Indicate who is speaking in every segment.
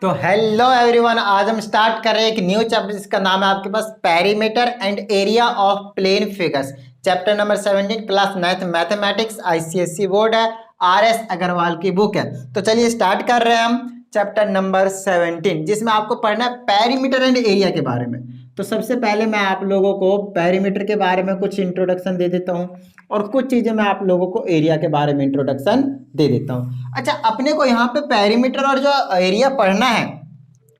Speaker 1: तो hello everyone, आज हम स्टार्ट कर रहे हैं एक न्यू चैप्टर जिसका नाम है आपके पास perimeter and area of plane figures. Chapter number 17 class 9th mathematics, ICSE board है, आरएस अग्रवाल की बुक है। तो चलिए स्टार्ट कर रहे हैं हम चैप्टर नंबर 17 जिसमें आपको पढ़ना है पेरीमीटर एंड एरिया के बारे में। तो सबसे पहले मैं आप लोगों को पेरीमीटर के बारे में कुछ इंट्रोडक्शन दे देता हूँ और कुछ चीजें मैं आप लोगों को एरिया के बारे में इंट्रोडक्शन दे देता हूँ। अच्छा, अपने को यहाँ पे पेरीमीटर और जो एरिया पढ़ना है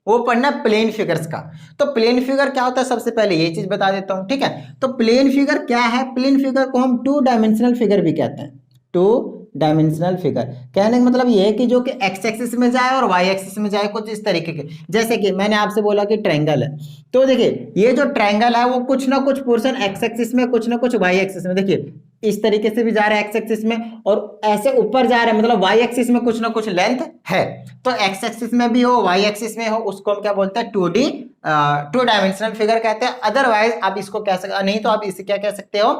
Speaker 1: वो पढ़ना है प्लेन फिगर्स का। तो प्लेन फिगर क्या होता है, सबसे पहले ये चीज बता देता हूँ, ठीक है। तो प्लेन फिगर क्या है? प्लेन फिगर को हम टू डायमेंशनल फिगर भी कहते हैं। टू डायमेंशनल फिगर कहने का मतलब ये है कि जो कि एक्स एक्सिस में जाए और वाई एक्सिस में जाए, कुछ इस तरीके के। जैसे कि मैंने आपसे बोला कि ट्रायंगल है, तो देखिए ये जो ट्रायंगल है वो कुछ ना कुछ पोर्शन एक्स एक्सिस में, कुछ ना कुछ वाई एक्सिस में, देखिए इस तरीके से भी जा रहा है एक्स एक्सिस में और ऐसे ऊपर जा रहा है, मतलब वाई एक्सिस में कुछ ना कुछ लेंथ है। तो एक्स एक्सिस में भी हो, वाई एक्सिस में हो, उसको हम क्या बोलते हैं? 2D टू डायमेंशनल फिगर कहते हैं। अदरवाइज आप इसको कह सकते, नहीं तो आप इसे क्या कह सकते हो?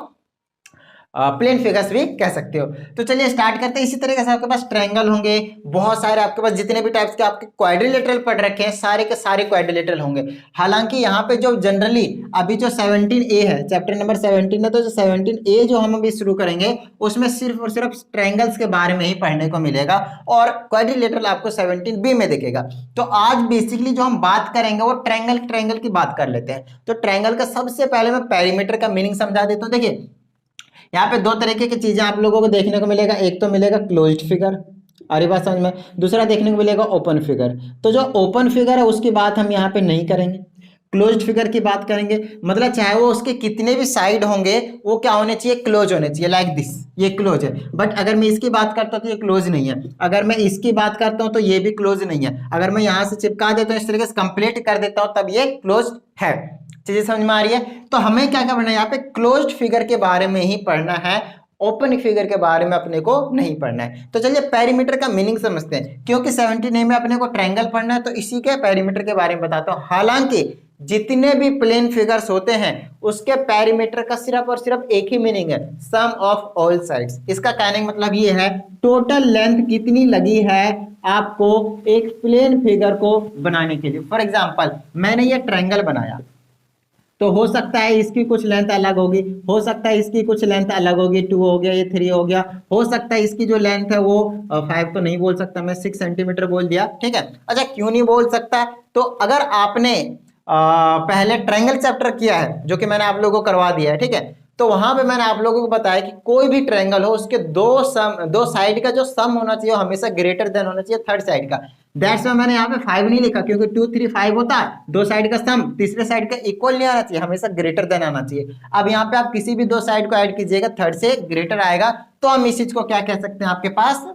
Speaker 1: प्लेन फिगर्स भी कह सकते हो। तो चलिए स्टार्ट करते हैं। इसी तरीके से आपके पास ट्रायंगल होंगे, बहुत सारे आपके पास जितने भी टाइप्स के आपके क्वाड्रिलेटरल पढ़ रखे हैं सारे के सारे क्वाड्रिलेटरल होंगे। हालांकि यहाँ पे जो जनरली अभी जो 17A है, चैप्टर नंबर 17 है, तो जो 17A जो हम अभी शुरू करेंगे उसमें सिर्फ और सिर्फ ट्रायंगल्स के बारे में ही पढ़ने को मिलेगा और क्वाड्रिलेटरल आपको 17B में दिखेगा। तो आज बेसिकली जो हम बात करेंगे वो ट्रायंगल की बात कर लेते हैं। तो ट्रायंगल का सबसे पहले मैं पेरीमीटर का मीनिंग समझा देता हूँ। देखिए यहाँ पे दो तरीके की चीजें आप लोगों को देखने को मिलेगा। एक तो मिलेगा क्लोज्ड फिगर, और ये बात समझ में। दूसरा देखने को मिलेगा ओपन फिगर। तो जो ओपन फिगर है उसकी बात हम यहाँ पे नहीं करेंगे, क्लोज्ड फिगर की बात करेंगे। मतलब चाहे वो उसके कितने भी साइड होंगे वो क्या होने चाहिए? क्लोज होने चाहिए, लाइक दिस। ये क्लोज है। बट अगर मैं इसकी बात करता हूँ तो ये क्लोज नहीं है। अगर मैं इसकी बात करता हूँ तो ये भी क्लोज नहीं है। अगर मैं यहाँ से चिपका देता हूँ, इस तरीके से कंप्लीट कर देता हूँ, तब ये क्लोज है। चीजें समझ में आ रही है? तो हमें क्या क्या पढ़ना है यहाँ पे? क्लोज्ड फिगर के बारे में ही पढ़ना है, ओपन फिगर के बारे में अपने को नहीं पढ़ना है। तो चलिए पेरीमीटर का मीनिंग समझते हैं, क्योंकि 17A में अपने को ट्रायंगल पढ़ना है तो इसी के पेरीमीटर के बारे में बताता हूँ। हालांकि जितने भी प्लेन फिगर्स होते हैं उसके पेरीमीटर का सिर्फ और सिर्फ एक ही मीनिंग है, सम ऑफ ऑल साइड्स। इसका कहने का मतलब ये है टोटल लेंथ कितनी लगी है आपको एक प्लेन फिगर को बनाने के लिए। फॉर एग्जाम्पल मैंने ये ट्रायंगल बनाया, तो हो सकता है इसकी कुछ लेंथ अलग होगी, हो सकता है इसकी कुछ लेंथ अलग होगी, 2 हो गया, ये 3 हो गया, हो सकता है इसकी जो लेंथ है वो 5 तो नहीं बोल सकता मैं, 6 सेंटीमीटर बोल दिया, ठीक है। अच्छा, क्यों नहीं बोल सकता? तो अगर आपने पहले ट्रायंगल चैप्टर किया है जो कि मैंने आप लोगों को करवा दिया है, ठीक है, तो वहां पे मैंने आप लोगों को बताया कि कोई भी ट्रायंगल हो उसके दो साइड का जो सम होना चाहिए हमेशा ग्रेटर देन होना चाहिए थर्ड साइड का। दैट्स वाई मैंने यहाँ पे 5 नहीं लिखा, क्योंकि 2 3 5 होता है, दो साइड का सम तीसरे साइड का इक्वल नहीं आना चाहिए, हमेशा ग्रेटर देन आना चाहिए। अब यहाँ पे आप किसी भी दो साइड को ऐड कीजिएगा, थर्ड से ग्रेटर आएगा, तो हम इस चीज को क्या कह सकते हैं? आपके पास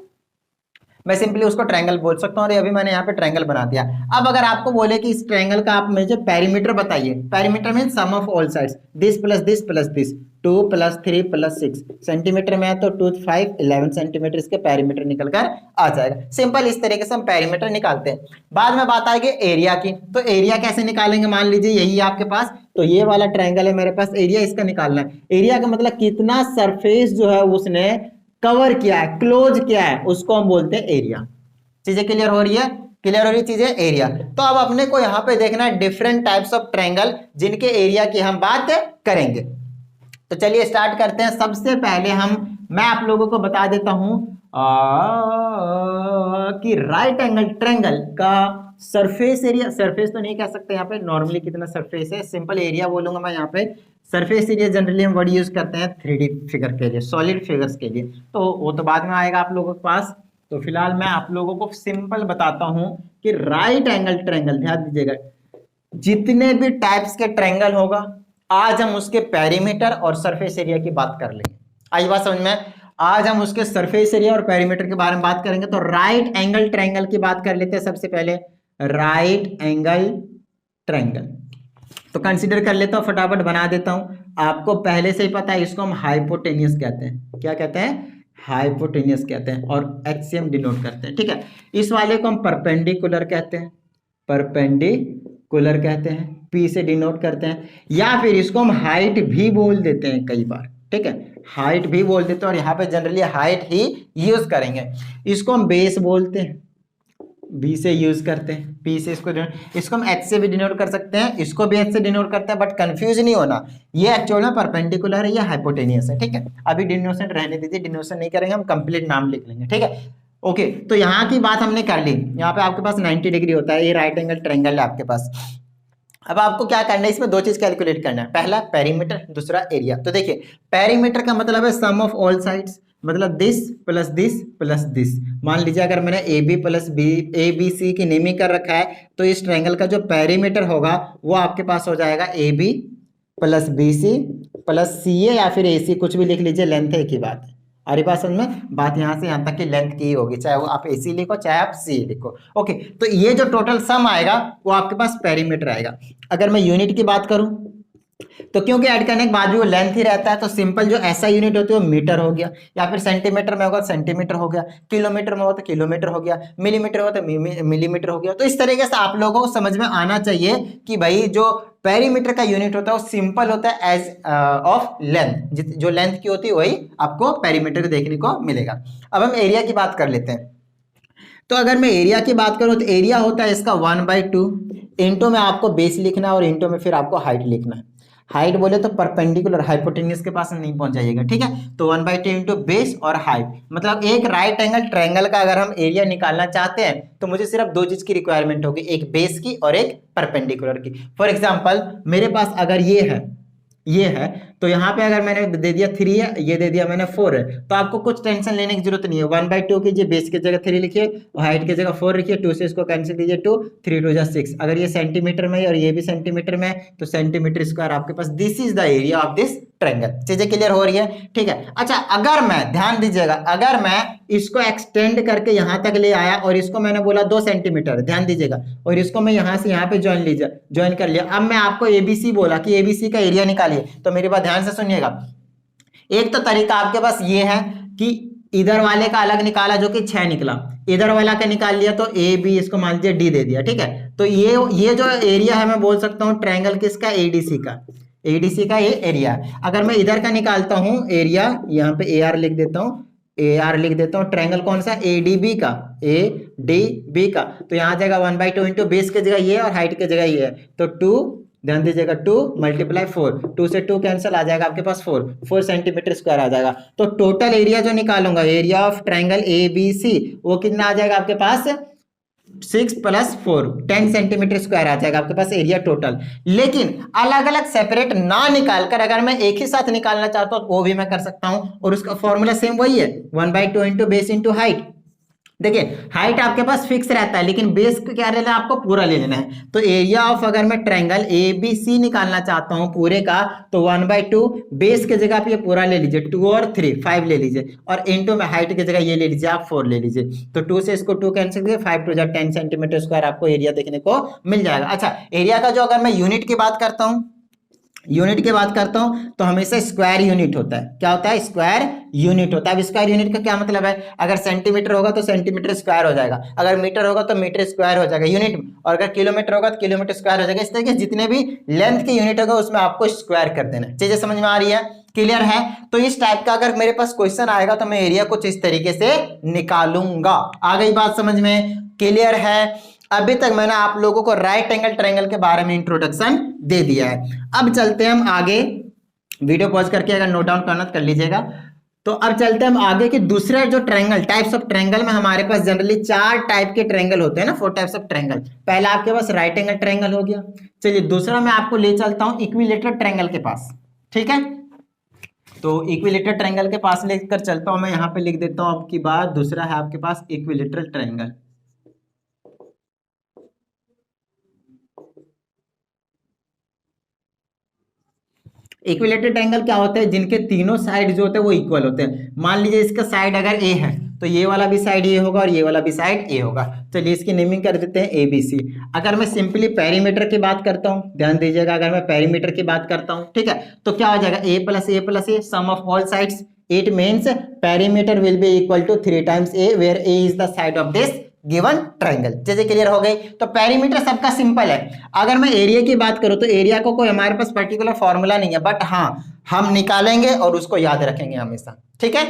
Speaker 1: मैं सिंपली उसको ट्रायंगल बोल सकता हूँ। और अभी मैंने यहाँ पे ट्रायंगल बना दिया। अब अगर आपको बोले कि इस ट्रायंगल का आप मुझे पेरीमीटर बताइए, perimeter mean sum of all sides, this plus this plus this, 2 + 3 + 6 centimetre में है, तो 2 5 11 सेंटीमीटर इसके पेरीमीटर निकल कर आ जाएगा। सिंपल इस तरीके से हम पेरीमीटर निकालते हैं। बाद में बात आएगी एरिया की। तो एरिया कैसे निकालेंगे? मान लीजिए यही है आपके पास, तो ये वाला ट्रायंगल है मेरे पास, एरिया इसका निकालना है। एरिया का मतलब कितना सरफेस जो है उसने कवर किया है, क्लोज किया है, उसको हम बोलते हैं एरिया। चीजें क्लियर हो रही है? क्लियर हो रही चीजें? एरिया। तो अब अपने को यहाँ पे देखना है डिफरेंट टाइप्स ऑफ ट्रायंगल जिनके एरिया की हम बात करेंगे। तो चलिए स्टार्ट करते हैं। सबसे पहले मैं आप लोगों को बता देता हूं कि राइट एंगल ट्रायंगल का सरफेस एरिया, सरफेस तो नहीं कह सकते यहाँ पे, नॉर्मली कितना सरफेस है, सिंपल एरिया बोलूंगा मैं यहाँ पे। सरफेस एरिया जनरली हम वर्ड यूज करते हैं 3D फिगर के लिए, सॉलिड फिगर्स के लिए, तो वो तो बाद में आएगा आप लोगों के पास। तो फिलहाल मैं आप लोगों को सिंपल बताता हूं कि राइट एंगल ट्रायंगल, ध्यान दीजिएगा, जितने भी टाइप्स के ट्रायंगल होगा आज हम उसके पेरीमीटर और सरफेस एरिया की बात कर लेंगे। आई बात समझ में? आज हम उसके सरफेस एरिया और पेरीमीटर के बारे में बात करेंगे। तो राइट एंगल ट्रायंगल की बात कर लेते हैं सबसे पहले। राइट एंगल ट्रायंगल तो कंसीडर कर लेता हूं, फटाफट बना देता हूं। आपको पहले से ही पता है इसको हम हाइपोटेनियस कहते हैं। क्या कहते हैं? हाइपोटेनियस कहते हैं, और एक्सियम डिनोट करते हैं, ठीक है। इस वाले को हम परपेंडिकुलर कहते हैं, परपेंडिकुलर कहते हैं, पी से डिनोट करते हैं, या फिर इसको हम हाइट भी बोल देते हैं कई बार, ठीक है, हाइट भी बोल देते हैं, और यहाँ पे जनरली हाइट ही यूज करेंगे। इसको हम बेस बोलते हैं, बी से यूज करते हैं, पी से इसको हम एच से भी डिनोट कर सकते हैं, इसको भी एच से डिनोट करते हैं, बट कंफ्यूज नहीं होना, ये एक्चुअल में परपेंडिकुलर है, ये हाइपोटेनियस है, ठीक है। अभी डिनोशन रहने दीजिए, डिनोशन नहीं करेंगे, हम कंप्लीट नाम लिख लेंगे, ठीक है। ओके, तो यहाँ की बात हमने कर ली, यहाँ पे आपके पास 90 डिग्री होता है, ये राइट एंगल ट्रायंगल है आपके पास। अब आपको क्या करना है, इसमें दो चीज कैलकुलेट करना है, पहला पेरीमीटर, दूसरा एरिया। तो देखिए पेरीमीटर का मतलब है सम ऑफ ऑल साइड्स, मतलब this plus this plus this. मान लीजिए अगर मैंने A B plus B, A B C की नेमिंग कर रखा है, तो इस ट्रायंगल का जो पेरीमीटर होगा वो आपके पास हो जाएगा A B plus B C plus C A, या फिर ए सी, कुछ भी लिख लीजिए, लेंथ है की बात है। अरे बात समझ में, बात यहाँ से यहाँ तक की लेंथ की होगी, चाहे वो आप ए सी लिखो चाहे आप सी लिखो। ओके, तो ये जो टोटल सम आएगा वो आपके पास पेरीमीटर आएगा। अगर मैं यूनिट की बात करूं तो क्योंकि ऐड करने के बाद भी वो लेंथ ही रहता है, तो सिंपल जो ऐसा यूनिट होती है वो मीटर हो गया, या फिर सेंटीमीटर में होगा तो सेंटीमीटर हो गया, किलोमीटर में हो तो किलोमीटर हो गया, मिलीमीटर हो तो मिलीमीटर हो गया। तो इस तरीके से आप लोगों को समझ में आना चाहिए कि भाई जो पेरीमीटर का यूनिट होता है वो सिंपल होता है एज ऑफ लेंथ, जो लेंथ की होती है वही आपको पेरीमीटर देखने को मिलेगा। अब हम एरिया की बात कर लेते हैं। तो अगर मैं एरिया की बात करूं तो एरिया होता है इसका 1/2, इंटू में आपको बेस लिखना है और इंटू में फिर आपको हाइट लिखना है। हाइट बोले तो परपेंडिकुलर हाइपोटेन्यूज के पास नहीं पहुंच जाइएगा, ठीक है। तो 1/2 इंटू बेस और हाइट, मतलब एक राइट एंगल ट्रायंगल का अगर हम एरिया निकालना चाहते हैं तो मुझे सिर्फ दो चीज की रिक्वायरमेंट होगी, एक बेस की और एक परपेंडिकुलर की। फॉर एग्जाम्पल मेरे पास अगर ये है तो यहाँ पे अगर मैंने दे दिया 3 है, ये दे दिया मैंने 4 है, तो आपको कुछ टेंशन लेने की जरूरत नहीं है। 1/2 कीजिए, बेस की जगह 3 लिखिए और हाइट की जगह 4 लिखिए, 2 से इसको कैंसिल कीजिए, 2 3 2 6। अगर ये सेंटीमीटर में है और ये भी सेंटीमीटर में है तो सेंटीमीटर स्क्वायर आपके पास, this is the area of this triangle. चीजें क्लियर हो रही है, ठीक है। अच्छा, अगर मैं, ध्यान दीजिएगा, अगर मैं इसको एक्सटेंड करके यहां तक ले आया और इसको मैंने बोला 2 सेंटीमीटर, ध्यान दीजिएगा, और इसको मैं यहां से यहां पे ज्वाइन कर लिया। अब मैं आपको एबीसी बोला कि एबीसी का एरिया निकालिए, तो मेरी बात ध्यान से सुनिएगा। एक तो तरीका आपके पास ये है कि इधर वाले का अलग निकाला जो कि 6 निकला, इधर वाला का निकाल लिया तो ए बी, इसको मान लीजिए डी दे दिया, ठीक है। तो ये जो एरिया है मैं बोल सकता हूं ट्रायंगल किसका, एडीसी का, एडीसी का ये एरिया है। अगर मैं इधर का निकालता हूं एरिया, यहाँ पे ए आर लिख देता हूं, ए आर लिख देता हूं, ट्रायंगल कौन सा, एडीबी का, एडीबी का, तो यहाँ जाएगा 1/2 इंटू बेस की जगह ये और हाइट की जगह ये है, तो 2, ध्यान दीजिएगा, 2 × 4, 2 से 2 कैंसिल, आ जाएगा आपके पास 4 सेंटीमीटर स्क्वायर आ जाएगा। तो टोटल एरिया जो निकालूंगा, area of triangle A B C, वो कितना आ जाएगा आपके पास, 6 + 4 10 सेंटीमीटर स्क्वायर आ जाएगा आपके पास एरिया टोटल। लेकिन अलग अलग सेपरेट ना निकालकर अगर मैं एक ही साथ निकालना चाहता हूं वो भी मैं कर सकता हूं, और उसका फॉर्मूला सेम वही है, 1/2 इंटू बेस इंटू हाइट। देखिए हाइट आपके पास फिक्स रहता है, लेकिन बेस को क्या लेना है, आपको पूरा ले लेना है। तो एरिया ऑफ अगर मैं ट्रायंगल ए बी सी निकालना चाहता हूं पूरे का, तो 1/2 बेस की जगह पे ये पूरा ले लीजिए, 2 और 3 5 ले लीजिए, और इंटू में हाइट की जगह ये ले लीजिए आप 4 ले लीजिए। तो 2 से इसको 2 कैंसिल कीजिए, 5 2 10 सेंटीमीटर स्क्वायर आपको एरिया देखने को मिल जाएगा। अच्छा, एरिया का जो अगर मैं यूनिट की बात करता हूं, यूनिट की बात करता हूं तो हमेशा स्क्वायर यूनिट होता है। क्या होता है, स्क्वायर यूनिट होता है। अब स्क्वायर यूनिट का क्या मतलब है, अगर सेंटीमीटर होगा तो सेंटीमीटर स्क्वायर हो जाएगा, अगर मीटर होगा तो मीटर स्क्वायर हो जाएगा यूनिट, और अगर किलोमीटर होगा तो किलोमीटर स्क्वायर हो जाएगा। इस तरीके से जितने भी लेंथ के यूनिट होगा उसमें आपको स्क्वायर कर देना है। चीजें समझ में आ रही है, क्लियर है। तो इस टाइप का अगर मेरे पास क्वेश्चन आएगा तो मैं एरिया कुछ इस तरीके से निकालूंगा। आ गई बात समझ में, क्लियर है। अभी तक मैंने आप लोगों को राइट एंगल ट्रायंगल के बारे में इंट्रोडक्शन दे दिया है। अब चलते हैं हम आगे, वीडियो पॉज करके अगर नोट डाउन करना तो कर लीजिएगा। तो अब चलते हैं हम आगे कि दूसरे जो ट्रायंगल, टाइप्स ऑफ ट्रायंगल में हमारे पास जनरली 4 टाइप के ट्रायंगल होते हैं ना, 4 टाइप्स ऑफ ट्रायंगल। पहला आपके पास राइट एंगल ट्रायंगल हो गया। चलिए दूसरा मैं आपको ले चलता हूं इक्विलेटरल ट्रायंगल के पास, ठीक है। तो इक्विलेटरल ट्रायंगल के पास लेकर चलता हूं मैं, यहां पे लिख देता हूं आपकी बात। दूसरा है आपके पास इक्विलेटरल ट्रायंगल। इक्विलेटरल ट्रायंगल क्या होता है, जिनके तीनों साइड जो होते हैं वो इक्वल होते हैं। मान लीजिए इसका साइड अगर ए है तो ये वाला भी साइड ए होगा और ये वाला भी साइड ए होगा। चलिए इसकी नेमिंग कर देते हैं ए बी सी। अगर मैं सिंपली पेरीमीटर की बात करता हूं, ध्यान दीजिएगा, अगर मैं पेरीमीटर की बात करता हूं, ठीक है, तो क्या हो जाएगा, A plus A sum of all sides. It means perimeter will be equal to 3 times A, where A is the side of this given triangle. चीजें क्लियर हो गई। तो पेरीमीटर सबका सिंपल है। अगर मैं एरिया की बात करूं तो एरिया को कोई हमारे पास पर्टिकुलर फॉर्मूला नहीं है, बट हाँ हम निकालेंगे और उसको याद रखेंगे हमेशा, ठीक है।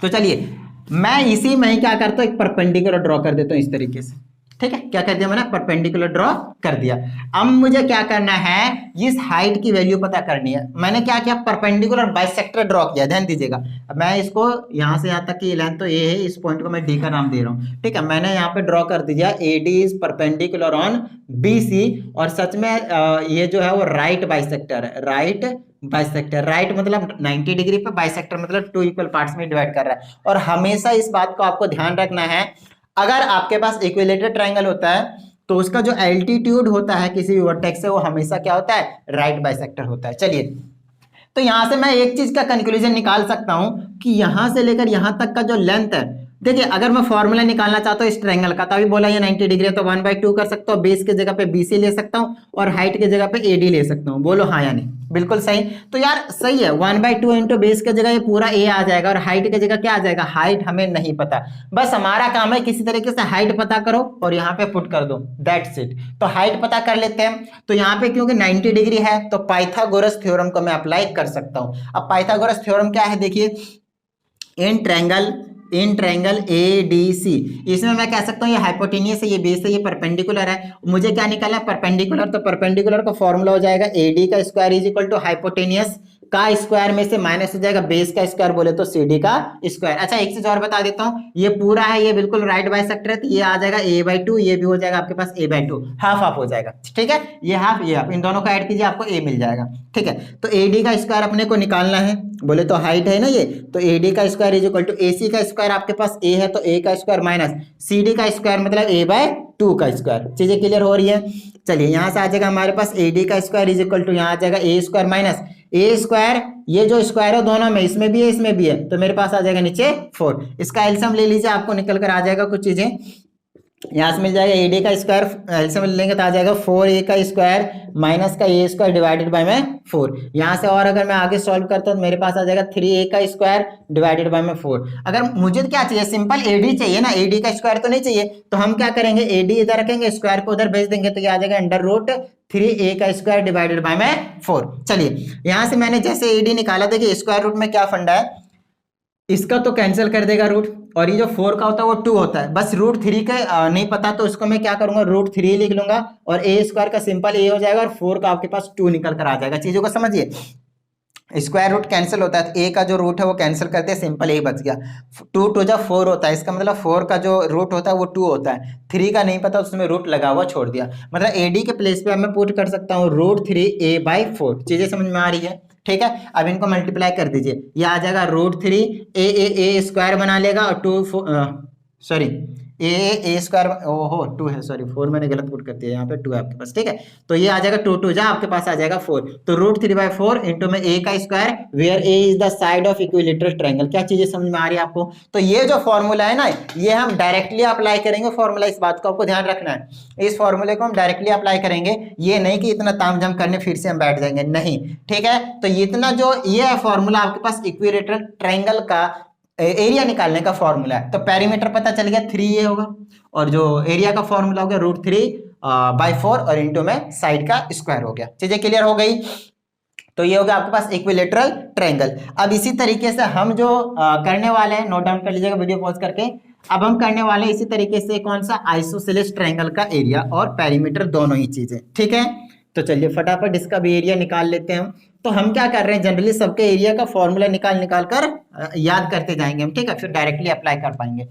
Speaker 1: तो चलिए मैं इसी में ही क्या करता हूँ, एक परपेंडिकुलर ड्रॉ कर देता हूँ इस तरीके से, ठीक है। क्या कर दिया मैंने, परपेंडिकुलर ड्रॉ कर दिया। अब मुझे क्या करना है, इस हाइट की वैल्यू पता करनी है। मैंने क्या किया, परपेंडिकुलर बाइसेक्टर ड्रॉ किया, ध्यान दीजिएगा। अब मैं इसको यहाँ से यहाँ तक की लेंथ तो ये है, इस पॉइंट को मैं डी का नाम दे रहा हूँ, ठीक है। मैंने यहाँ पे ड्रॉ कर दिया, A D is perpendicular on B C, और सच में ये जो है वो राइट बाइसेक्टर है, राइट बाइसेक्टर। राइट मतलब 90 डिग्री पे, बाइसेक्टर मतलब टू इक्वल पार्ट्स में डिवाइड कर रहा है। और हमेशा इस बात को आपको ध्यान रखना है, अगर आपके पास इक्विलेटरल ट्रायंगल होता है तो उसका जो एल्टीट्यूड होता है किसी भी वर्टेक्स से, वो हमेशा क्या होता है, राइट बाइसेक्टर होता है। चलिए, तो यहां से मैं एक चीज का कंक्लूजन निकाल सकता हूं कि यहां से लेकर यहां तक का जो लेंथ है, देखिए अगर मैं फॉर्मूला निकालना चाहता हूँ इस ट्रायंगल का, तो अभी बोला ये 90 डिग्री है तो 1/2 कर सकता हूँ, बेस की जगह पे बीसी ले सकता हूँ और हाइट की जगह पे एडी ले सकता हूँ। बोलो हाँ या नहीं, बिल्कुल सही। तो यार सही है, 1/2 इंटू बेस की जगह ये पूरा ए आ जाएगा, और हाइट की जगह क्या आ जाएगा, हाइट हमें नहीं पता। बस हमारा काम है किसी तरीके से हाइट पता करो और यहाँ पे पुट कर दो, दैट्स इट। तो हाइट पता कर लेते हैं। तो यहाँ पे क्योंकि 90 डिग्री है तो पाइथागोरस थ्योरम को मैं अप्लाई कर सकता हूँ। अब पाइथागोरस थ्योरम क्या है, देखिए, in triangle A D C, इसमें मैं कह सकता हूँ ये हाइपोटेनियस है, ये बेस है, ये परपेंडिकुलर है। मुझे क्या निकालना है, परपेंडिकुलर। तो परपेंडिकुलर का फॉर्मूला हो जाएगा ए डी का square is equal to hypotenuse का स्क्वायर में से माइनस हो जाएगा बेस का स्क्वायर, बोले तो सी डी का स्क्वायर। अच्छा एक चीज और बता देता हूँ, ये पूरा है, ये बिल्कुल राइट बाइसेक्टर है, तो ये आ जाएगा a/2, ये भी हो जाएगा आपके पास a/2, हाफ हाफ हो जाएगा, ठीक है। ये हाफ ये हाफ, इन दोनों का ऐड कीजिए, आपको a मिल जाएगा, ठीक है। तो AD का स्क्वायर अपने को निकालना है, बोले तो हाइट है ना ये, तो AD का square is equal to AC का स्क्वायर, आपके पास A है तो A का स्क्वायर माइनस CD का स्क्वायर मतलब a/2 का स्क्वायर। चीजें क्लियर हो रही है। चलिए यहाँ से आ जाएगा हमारे पास AD का स्क्वायर इज इक्वल टू, यहाँ आ जाएगा A square minus A square, ये जो स्क्वायर है दोनों में, इसमें भी है इसमें भी है, तो मेरे पास आ जाएगा नीचे 4। इसका एलसीएम ले लीजिए, आपको निकल कर आ जाएगा कुछ चीजें। यहाँ से मिल जाएगा AD का स्क्वायर, एलसीएम लेंगे तो आ जाएगा 4A का स्क्वायर माइनस का A स्क्वायर डिवाइडेड बाय में 4। यहाँ से और अगर मैं आगे सॉल्व करता हूँ तो मेरे पास आ जाएगा 3A का स्क्वायर डिवाइडेड बाय में 4। अगर मुझे क्या चाहिए, सिंपल AD चाहिए ना, AD का स्क्वायर तो नहीं चाहिए, तो हम क्या करेंगे, AD इधर रखेंगे, स्क्वायर को उधर भेज देंगे, तो ये आ जाएगा अंडर रूट 3A का स्क्वायर डिवाइडेड बाय में 4। चलिए यहाँ से मैंने जैसे AD निकाला, देखिए स्क्वायर रूट में क्या फंडा है, इसका तो कैंसिल कर देगा रूट, और ये जो 4 का होता है वो 2 होता है, बस रूट 3 का नहीं पता तो इसको मैं क्या करूंगा, रूट 3 लिख लूंगा, और A स्क्वायर का सिंपल A हो जाएगा, और 4 का आपके पास 2 निकल कर आ जाएगा। चीजों को समझिए, स्क्वायर रूट कैंसिल होता है तो A का जो रूट है वो कैंसिल करते हैं, सिंपल A बच गया। 2 2 जब 4 होता है, इसका मतलब 4 का जो रूट होता है वो 2 होता है, 3 का नहीं पता उसमें रूट लगा हुआ छोड़ दिया, मतलब AD के प्लेस पे मैं पुट कर सकता हूँ रूट 3A/4। चीजें समझ में आ रही है, ठीक है। अब इनको मल्टीप्लाई कर दीजिए, ये आ जाएगा रूट 3A स्क्वायर बना लेगा, और 2 सॉरी ए स्क्वायर, ओहो 2 है, सॉरी 4 मैंने गलत पुट कर दिया, यहाँ पे 2 है आपके पास, ठीक है। तो ये आ जाएगा 2 2 जा आपके पास आ जाएगा 4, तो रूट 3/4 इंटू में A का square, where A is the side of equilateral triangle. क्या चीजें समझ में आ रही है आपको। तो ये जो फॉर्मूला है ना, ये हम डायरेक्टली अप्लाई करेंगे फॉर्मूला, इस बात को आपको ध्यान रखना है, इस फॉर्मूले को हम डायरेक्टली अप्लाई करेंगे, ये नहीं कि इतना तामझाम करने फिर से हम बैठ जाएंगे, नहीं, ठीक है। तो इतना जो ये है फॉर्मूला आपके पास इक्विलेटरल ट्रायंगल का एरिया निकालने का फॉर्मूला है। तो पेरीमीटर पता चल गया 3A होगा, और जो एरिया का फॉर्मूला हो गया रूट 3/4 और इंटू में साइड का स्क्वायर हो गया। चीजें क्लियर हो गई। तो ये हो गया आपके पास इक्विलेटरल ट्रायंगल। अब इसी तरीके से हम जो करने वाले हैं, नोट डाउन कर लीजिएगा वीडियो पॉज करके, अब हम करने वाले हैं इसी तरीके से कौन सा, आइसोसेलेस ट्रायंगल का एरिया और पेरीमीटर दोनों ही चीजें, ठीक है। तो चलिए फटाफट इसका भी एरिया निकाल लेते हैं हम। तो हम क्या कर रहे हैं, जनरली सबके एरिया का फॉर्मूला निकाल कर याद करते जाएंगे हम, ठीक है, फिर डायरेक्टली अप्लाई कर पाएंगे।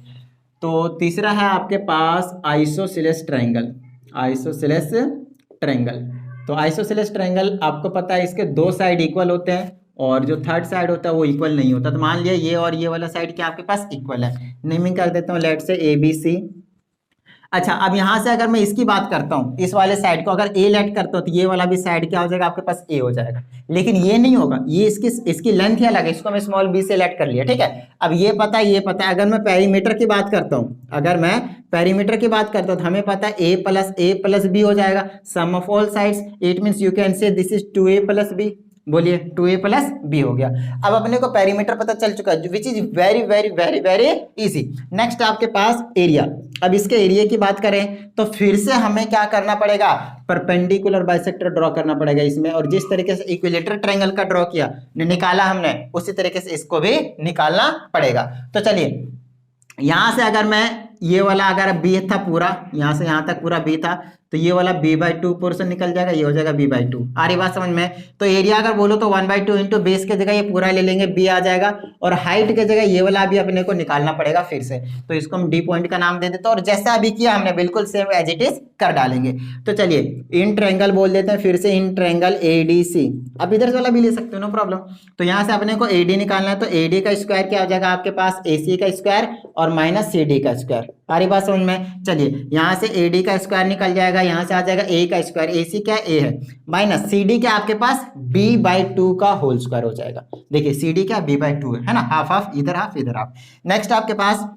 Speaker 1: तो तीसरा है आपके पास आइसोसेलेस ट्रायंगल, आइसोसेलेस ट्रायंगल। तो आइसोसेलेस ट्रायंगल आपको पता है इसके 2 साइड इक्वल होते हैं, और जो थर्ड साइड होता है वो इक्वल नहीं होता। तो मान लिया ये और ये वाला साइड क्या आपके पास इक्वल है, नेमिंग कर देता हूँ लेट से ABC। अच्छा अब यहां से अगर मैं इसकी बात करता हूं, इस वाले साइड को अगर A लेट करता हूं, तो ये वाला भी साइड क्या हो जाएगा आपके पास A हो जाएगा, लेकिन ये नहीं होगा, ये इसकी लेंथ ही अलग है, इसको मैं स्मॉल b से लेट कर लिया, ठीक है। अब ये पता है, ये पता है, अगर मैं पेरीमीटर की बात करता हूं, अगर मैं पेरीमीटर की बात करता हूं तो हमें पता है A प्लस B हो जाएगा, sum of all sides, it means you can say this is 2A plus B, बोलिए 2A प्लस B हो गया। अब अपने को पेरीमीटर पता चल चुका है, which is very very very very easy. Next आपके पास एरिया। अब इसके एरिया की बात करें तो फिर से हमें क्या करना पड़ेगा, परपेंडिकुलर बाइसेक्टर ड्रॉ करना पड़ेगा इसमें, और जिस तरीके से इक्विलेटरल ट्रायंगल का ड्रॉ किया निकाला हमने, उसी तरीके से इसको भी निकालना पड़ेगा। तो चलिए यहाँ से अगर मैं ये वाला अगर बी था पूरा, यहाँ से यहाँ तक पूरा बी था, तो ये वाला b/2 पोर्शन निकल जाएगा, ये हो जाएगा b/2। आ रही बात समझ में? तो एरिया अगर बोलो तो 1/2 इंटू बेस के जगह ये पूरा ले लेंगे, b आ जाएगा, और हाइट के जगह ये वाला भी अपने को निकालना पड़ेगा फिर से, तो इसको हम डी पॉइंट का नाम दे देते हैं, और जैसा अभी किया हमने बिल्कुल सेम एज इट इज कर डालेंगे। तो चलिए इन ट्रायंगल बोल देते हैं फिर से, इन ट्रायंगल ADC, अब इधर वाला भी ले सकते हो नो प्रॉब्लम। तो यहाँ से अपने को AD निकालना है, तो AD का स्क्वायर क्या हो जाएगा आपके पास, AC का स्क्वायर और माइनस CD का स्क्वायर। सारी बात समझ में? चलिए यहाँ से AD का स्क्वायर निकल जाएगा, यहाँ से आ जाएगा A का स्क्वायर, AC क्या A है, माइनस CD क्या आपके पास b/2 का होल स्क्वायर हो जाएगा। देखिए CD क्या b/2 है ना, हाफ हाफ, इधर हाफ इधर हाफ। नेक्स्ट आपके पास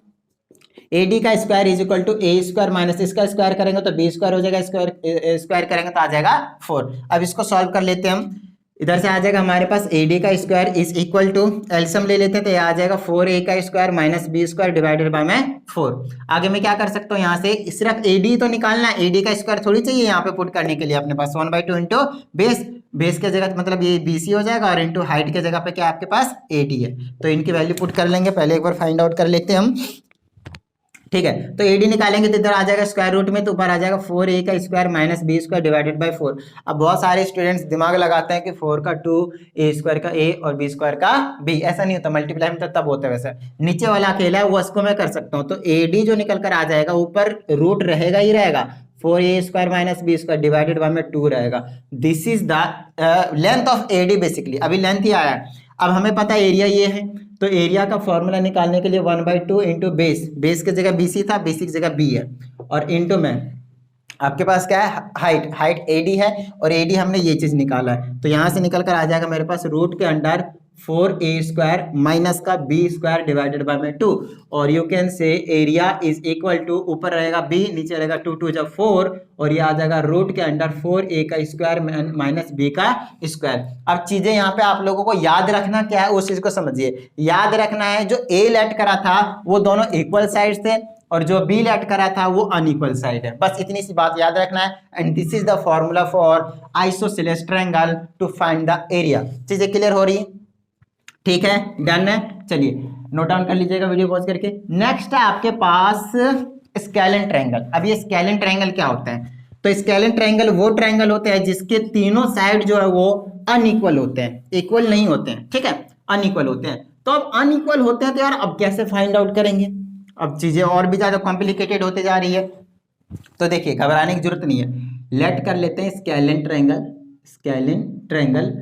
Speaker 1: AD का square is equal to A square minus इसका स्क्वायर करेंगे तो B स्क्वायर हो जाएगा, स्क्वायर करेंगे तो आ जाएगा 4। अब इसको सॉल्व कर लेते हैं हम, इधर से आ जाएगा हमारे पास AD का square is equal to, LCM ले लेते हैं तो ये आ जाएगा 4A का square minus B square divided by में 4। आगे मैं क्या कर सकता हूँ, यहाँ से सिर्फ AD तो निकालना है, AD का स्क्वायर थोड़ी चाहिए यहाँ पे पुट करने के लिए अपने पास, 1/2 इंटू बेस, बेस के जगह मतलब ये BC हो जाएगा, और इंटू हाइट के जगह पे क्या आपके पास AD है, तो इनकी वैल्यू पुट कर लेंगे। पहले एक बार फाइंड आउट कर लेते हैं हम, ठीक है। तो AD निकालेंगे तो इधर आ जाएगा स्क्वायर रूट में, तो ऊपर आ जाएगा 4A का square minus B square divided bye 4। अब बहुत सारे स्टूडेंट्स दिमाग लगाते हैं कि 4 का 2, A स्क्वायर का A और B स्क्वायर का B, ऐसा नहीं होता, मल्टीप्लाई में तो तब होता है वैसा। नीचे वाला अकेला है वो उसको मैं कर सकता हूँ, तो AD जो निकल कर आ जाएगा ऊपर रूट रहेगा ही रहेगा, 4A square minus B square divided by में 2 रहेगा। This is the length of AD basically, अभी लेंथ ही आया। अब हमें पता है एरिया ये है, तो एरिया का फॉर्मूला निकालने के लिए 1/2 इंटू बेस, बेस की जगह BC था, BC की जगह B है, और इंटू में आपके पास क्या है हाइट, हाइट AD है, और AD हमने ये चीज निकाला है, तो यहां से निकल कर आ जाएगा मेरे पास रूट के अंडर 4A स्क्वायर माइनस का B स्क्वायर डिवाइडेड बाय में 2, और you can say area is equal to, ऊपर रहेगा B नीचे रहेगा 2, 2 जब 4, और ये आ जाएगा रूट के अंडर 4A का स्क्वायर माइनस B का स्क्वायर। अब चीजें यहाँ पे आप लोगों को याद रखना क्या है उस चीज को समझिए। याद रखना है जो A लेट करा था वो दोनों इक्वल साइड थे, और जो B लेट करा था वो अनइक्वल साइड है, बस इतनी सी बात याद रखना है। And this is the formula for isosceles triangle to find the area. चीजें क्लियर हो रही, ठीक है, डन है। चलिए नोट डाउन कर लीजिएगा वीडियो पॉज करके। नेक्स्ट है आपके पास स्केलेन ट्रायंगल। अब ये स्केलेन ट्रायंगल क्या होता है, तो स्केलेन ट्रायंगल वो ट्रायंगल होते हैं जिसके तीनों साइड जो है वो अनइक्वल होते हैं, इक्वल नहीं होते हैं, ठीक है, अनइक्वल होते हैं। तो अब अनइक्वल होते हैं तो यार अब कैसे फाइंड आउट करेंगे, अब चीजें और भी ज्यादा कॉम्प्लिकेटेड होते जा रही है। तो देखिए घबराने की जरूरत नहीं है, लेट कर लेते हैं स्केलेन ट्रायंगल, स्केलेन ट्रायंगल।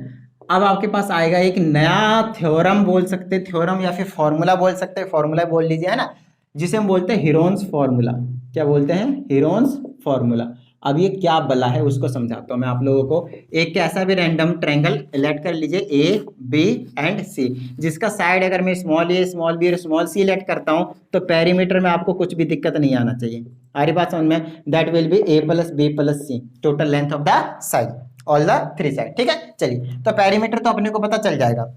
Speaker 1: अब आपके पास आएगा एक नया थ्योरम बोल सकते हैं, थ्योरम या फिर फॉर्मूला बोल सकते हैं, फॉर्मूला बोल लीजिए, है ना, जिसे हम बोलते हैं हीरोन्स फॉर्मूला। क्या बोलते हैं, हीरोन्स फॉर्मूला। अब ये क्या बला है उसको समझाता हूं मैं आप लोगों को। एक कैसा भी रैंडम ट्रायंगल लेट कर लीजिए A B एंड C, जिसका साइड अगर मैं स्मॉल A स्मॉल B और स्मॉल C लेट करता हूं तो पेरीमीटर में आपको कुछ भी दिक्कत नहीं आना चाहिए। आ रही बात समझ में? That will B A + B + C total length of the side all the 3 side, ठीक है। चलिए तो पेरीमीटर तो अपने को पता चल जाएगा।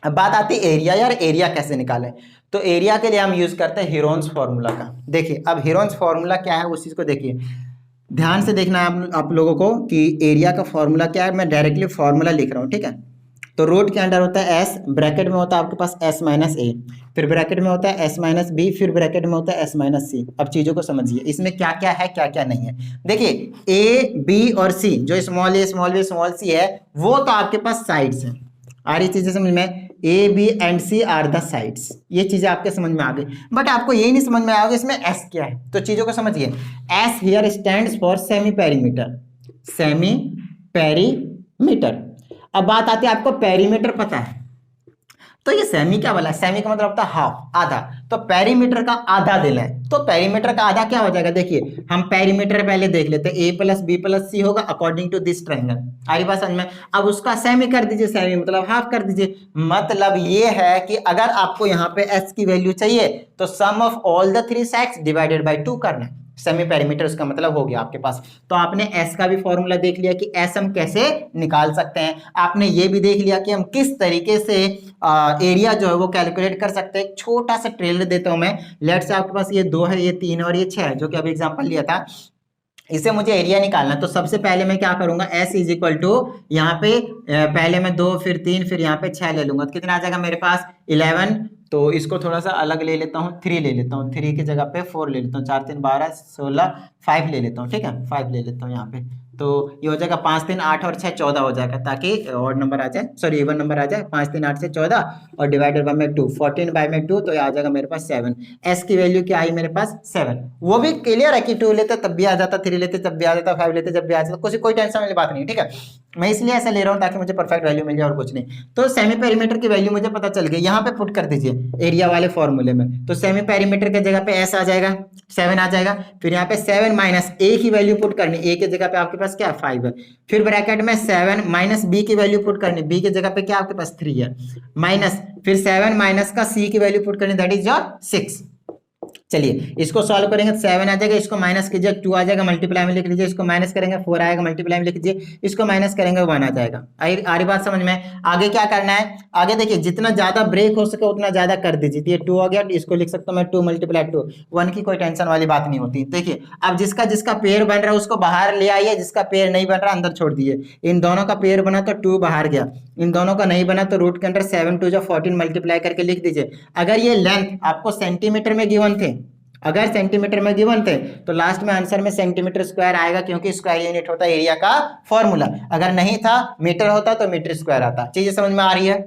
Speaker 1: अब बात आती है एरिया, यार एरिया कैसे निकालें, तो एरिया के लिए हम यूज करते हैं हीरोन्स फॉर्मूला का। देखिए अब हीरोन्स फॉर्मूला क्या है उस चीज को देखिए, ध्यान से देखना है आप लोगों को कि एरिया का फॉर्मूला क्या है। मैं डायरेक्टली फॉर्मूला लिख रहा हूँ, ठीक है। तो रूट के अंडर होता है S, ब्रैकेट में होता है आपके पास S - A, फिर ब्रैकेट में होता है S - B, फिर ब्रैकेट में होता है S - C। अब चीजों को समझिए इसमें क्या क्या है क्या क्या नहीं है। देखिए A B और C, जो small A small B small C है वो तो आपके पास साइड्स हैं। आ रही चीजें समझ में, A B and C are the sides, ये चीजें आपके समझ में आ गई। बट आपको यही नहीं समझ में आएगा इसमें S क्या है, तो चीजों को समझिए। S here stands for semi perimeter, semi perimeter. अब बात आती है आपको पेरीमीटर पता है, तो ये सेमी क्या वाला है, सेमी का मतलब होता है हाफ, आधा, तो पेरीमीटर का आधा देना है, तो पेरीमीटर का आधा क्या हो जाएगा। देखिए हम पेरीमीटर पहले देख लेते हैं, A + B + C होगा अकॉर्डिंग टू दिस ट्रायंगल। आई बात समझ में? अब उसका सेमी कर दीजिए, सेमी मतलब हाफ कर दीजिए। मतलब ये है कि अगर आपको यहाँ पे S की वैल्यू चाहिए तो sum of all the 3 sides divided by 2 करना है, सेमी पेरीमीटर उसका मतलब हो गया आपके पास। तो आपने S का भी फॉर्मूला देख लिया कि S हम कैसे निकाल सकते हैं, आपने ये भी देख लिया कि हम किस तरीके से एरिया जो है वो कैलकुलेट कर सकते हैं। एक छोटा सा ट्रेलर देता हूं मैं, लेट से आपके पास ये 2 है, ये 3 और ये 6 है, जो कि अभी एग्जांपल लिया था, इसे मुझे एरिया निकालना। तो सबसे पहले मैं क्या करूंगा, S = यहाँ पे पहले मैं 2 फिर 3 फिर यहाँ पे 6 ले लूंगा, तो कितना आ जाएगा मेरे पास 11 तो इसको थोड़ा सा अलग ले लेता हूँ, 3 ले लेता हूँ, 3 की जगह पे 4 ले लेता हूँ, 4 3 12 16, 5 ले लेता हूँ, ठीक है, 5 ले लेता हूँ यहाँ पे। तो ये हो जाएगा 5 3 8 और 6 14 हो जाएगा, ताकि ऑड नंबर आ जाए, सॉरी इवन नंबर आ जाए। 5 3 8 से 14 और डिवाइडेड बाय में 2, 14 बाय में 2, तो ये आ जाएगा मेरे पास 7। एस की वैल्यू क्या आई मेरे पास 7। वो भी क्लियर है कि 2 लेते तब भी आ जाता, 3 लेते तब भी आ जाता, 5 लेते जब भी आ जाता, कुछ कोई टेंशन वाली बात नहीं, ठीक है। मैं इसलिए ऐसा ले रहा हूँ ताकि मुझे परफेक्ट वैल्यू मिल जाए और कुछ नहीं। तो सेमी पेरीमीटर की वैल्यू मुझे पता चल गई, यहाँ पे पुट कर दीजिए एरिया वाले फॉर्मूले में। तो सेमी पेरीमीटर की जगह पे एस आ जाएगा, 7 आ जाएगा। फिर यहाँ पे 7 माइनस ए की वैल्यू पुट करनी, ए की जगह पे आपके पास क्या 5 है। फिर ब्रैकेट में 7 माइनस बी की वैल्यू पुट करनी, बी की जगह पे क्या आपके पास 3 है, माइनस फिर 7 माइनस का सी की वैल्यू पुट करनी, दैट इज योर 6। चलिए इसको सॉल्व करेंगे तो 7 आ जाएगा, इसको माइनस कीजिए 2 आ जाएगा, मल्टीप्लाई में लिख लीजिए, इसको माइनस करेंगे 4 आएगा, मल्टीप्लाई में लिख लीजिए, इसको माइनस करेंगे 1 आ जाएगा। आ रही बात समझ में। आगे क्या करना है, आगे देखिए जितना ज्यादा ब्रेक हो सके उतना ज्यादा कर दीजिए। ये 2 हो गया, इसको लिख सकता हूँ मैं 2 मल्टीप्लाई 2, 1 की कोई टेंशन वाली बात नहीं होती। देखिए अब जिसका जिसका पेयर बन रहा है उसको बाहर ले आइए, जिसका पेयर नहीं बन रहा अंदर छोड़ दिए। इन दोनों का पेयर बना तो 2 बाहर गया, इन दोनों का नहीं बना तो रूट के अंदर 7 2 14 मल्टीप्लाई करके लिख दीजिए। अगर ये लेंथ आपको सेंटीमीटर में गिवन थे, अगर सेंटीमीटर में गिवन थे तो लास्ट में आंसर में सेंटीमीटर स्क्वायर आएगा, क्योंकि स्क्वायर यूनिट होता है एरिया का फॉर्मूला। अगर नहीं था मीटर होता तो मीटर स्क्वायर आता। चीजें समझ में आ रही है।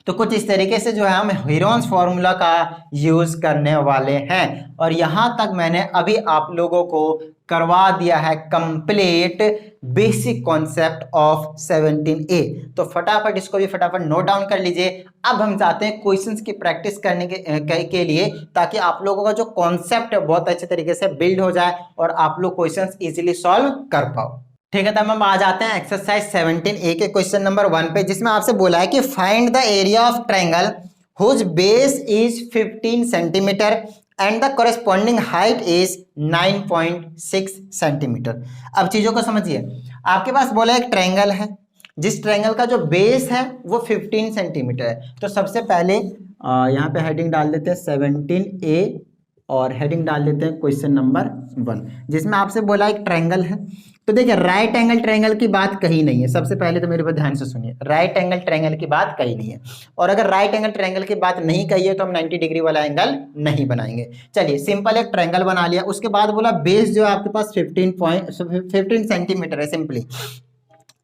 Speaker 1: तो कुछ इस तरीके से जो है हम हेरोन्स फॉर्मूला का यूज करने वाले हैं, और यहां तक मैंने अभी आप लोगों को करवा दिया है complete basic concept of 17A। तो फटाफट इसको भी फटाफट नोट डाउन कर लीजिए। अब हम चाहते हैं क्वेश्चंस की प्रैक्टिस करने के लिए, ताकि आप लोगों का जो कॉन्सेप्ट है बहुत अच्छे तरीके से बिल्ड हो जाए और आप लोग क्वेश्चंस इजीली सॉल्व कर पाओ। ठीक है, तब हम आ जाते हैं एक्सरसाइज 17A के क्वेश्चन नंबर 1 पे, जिसमें आपसे बोला है कि find the area of triangle whose base is 15 centimetre and the corresponding height is 9.6 centimetre. अब चीजों को समझिए, आपके पास बोला एक ट्रायंगल है, जिस ट्रायंगल का जो बेस है वो 15 सेंटीमीटर है। तो सबसे पहले यहाँ पे हेडिंग डाल देते हैं 17A और हेडिंग डाल देते हैं क्वेश्चन नंबर 1, जिसमें आपसे बोला एक ट्रायंगल है। तो देखिए राइट एंगल ट्रायंगल की बात कही नहीं है, सबसे पहले तो मेरे को ध्यान से सुनिए, राइट एंगल ट्रायंगल की बात कही नहीं है। और अगर राइट एंगल ट्रायंगल की बात नहीं कही है तो हम 90 डिग्री वाला एंगल नहीं बनाएंगे। चलिए सिंपल एक ट्रायंगल बना लिया, उसके बाद बोला बेस जो है आपके पास 15 सेंटीमीटर है, सिंपली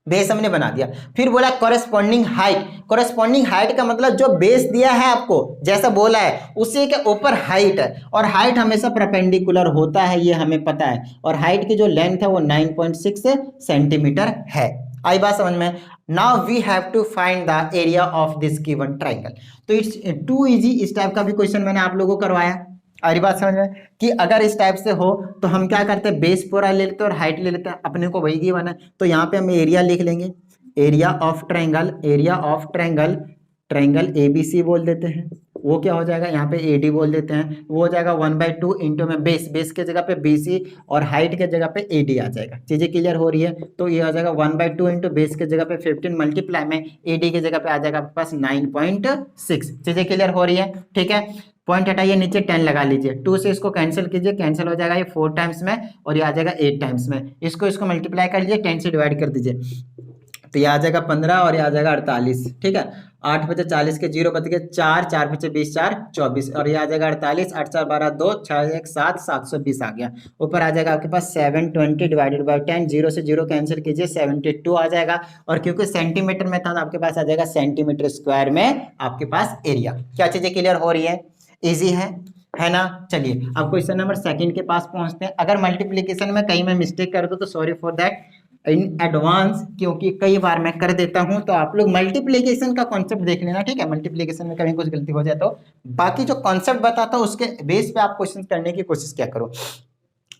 Speaker 1: बेस हमने बना दिया। फिर बोला कॉरेस्पॉन्डिंग हाइट, कॉरेस्पॉन्डिंग हाइट का मतलब जो बेस दिया है आपको जैसा बोला है उसी के ऊपर हाइट है, और हाइट हमेशा परपेंडिकुलर होता है ये हमें पता है, और हाइट की जो लेंथ है वो 9.6 सेंटीमीटर है। आई बात समझ में। Now we have to find the area of this given triangle. तो इट्स टू इजी, इस टाइप का भी क्वेश्चन मैंने आप लोगों को करवाया। आ रही बात समझ में कि अगर इस टाइप से हो तो हम क्या करते हैं, बेस पूरा ले लेते हैं और हाइट ले लेते हैं, अपने को वही गिवन है। तो यहाँ पे हम एरिया लिख लेंगे, area of triangle, area of triangle, triangle ABC बोल देते हैं, वो क्या हो जाएगा यहाँ पे AD बोल देते हैं, वो हो जाएगा 1/2 इंटू में बेस, बेस के जगह पे BC और हाइट के जगह पे AD आ जाएगा। चीजें क्लियर हो रही है। तो ये आ जाएगा 1/2 इंटू बेस के जगह पे 15 मल्टीप्लाई में AD के जगह पे आ जाएगा आपके पास 9.6। चीजें क्लियर हो रही है, ठीक है। पॉइंट हटाइए, नीचे 10 लगा लीजिए, 2 से इसको कैंसिल कीजिए, कैंसिल हो जाएगा ये 4 टाइम्स में और ये आ जाएगा 8 टाइम्स में। इसको मल्टीप्लाई कर लीजिए, 10 से डिवाइड कर दीजिए, तो ये आ जाएगा 15 और ये आ जाएगा 48, ठीक है। 8 बचे 40 के 0 बच गए 4, 4 बचे 20 4 24 और ये आ जाएगा 48, 8 4 12 2 6 1 7 720 आ गया। ऊपर आ जाएगा आपके पास 720 डिवाइडेड बाय 10, 0 से 0 कैंसिल कीजिए 72 आ जाएगा, और क्योंकि सेंटीमीटर में था तो आपके पास आ जाएगा सेंटीमीटर स्क्वायर में आपके पास एरिया। क्या चीजें क्लियर हो रही है, इजी है ना। चलिए अब क्वेश्चन नंबर 2 के पास पहुंचते हैं। अगर मल्टीप्लिकेशन में कहीं मैं मिस्टेक कर दूं तो sorry for that in advance, क्योंकि कई बार मैं कर देता हूं। तो आप लोग मल्टीप्लिकेशन का कॉन्सेप्ट देख लेना, ठीक है। मल्टीप्लिकेशन में कभी कुछ गलती हो जाए तो बाकी जो कॉन्सेप्ट बताता हूं उसके बेस पे आप क्वेश्चन करने की कोशिश क्या करो।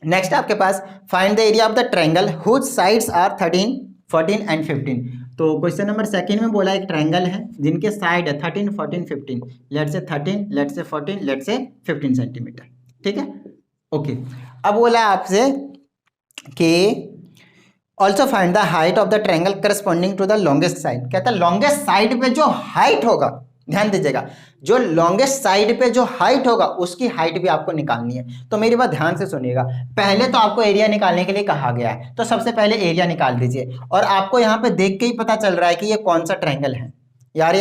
Speaker 1: नेक्स्ट आपके पास find the area of the triangle whose sides are 13 14 and 15। तो क्वेश्चन नंबर 2 में बोला एक ट्रायंगल है जिनके साइड है 13 14 15, लेट से 13 लेट से 14 लेट से 15 सेंटीमीटर, ठीक है। ओके, अब बोला आपसे कि also find the height of the triangle corresponding to the longest side. कहता है लॉन्गेस्ट साइड पे जो हाइट होगा, ध्यान दीजिएगा, जो लॉन्गेस्ट साइड पे जो हाइट होगा उसकी हाइट भी आपको निकालनी है। तो मेरी बात ध्यान से सुनिएगा, पहले तो आपको एरिया निकालने के लिए कहा गया है, तो सबसे पहले एरिया निकाल दीजिए। और आपको यहाँ पे देख के ही पता चल रहा है कि ये कौन सा ट्रायंगल है यार।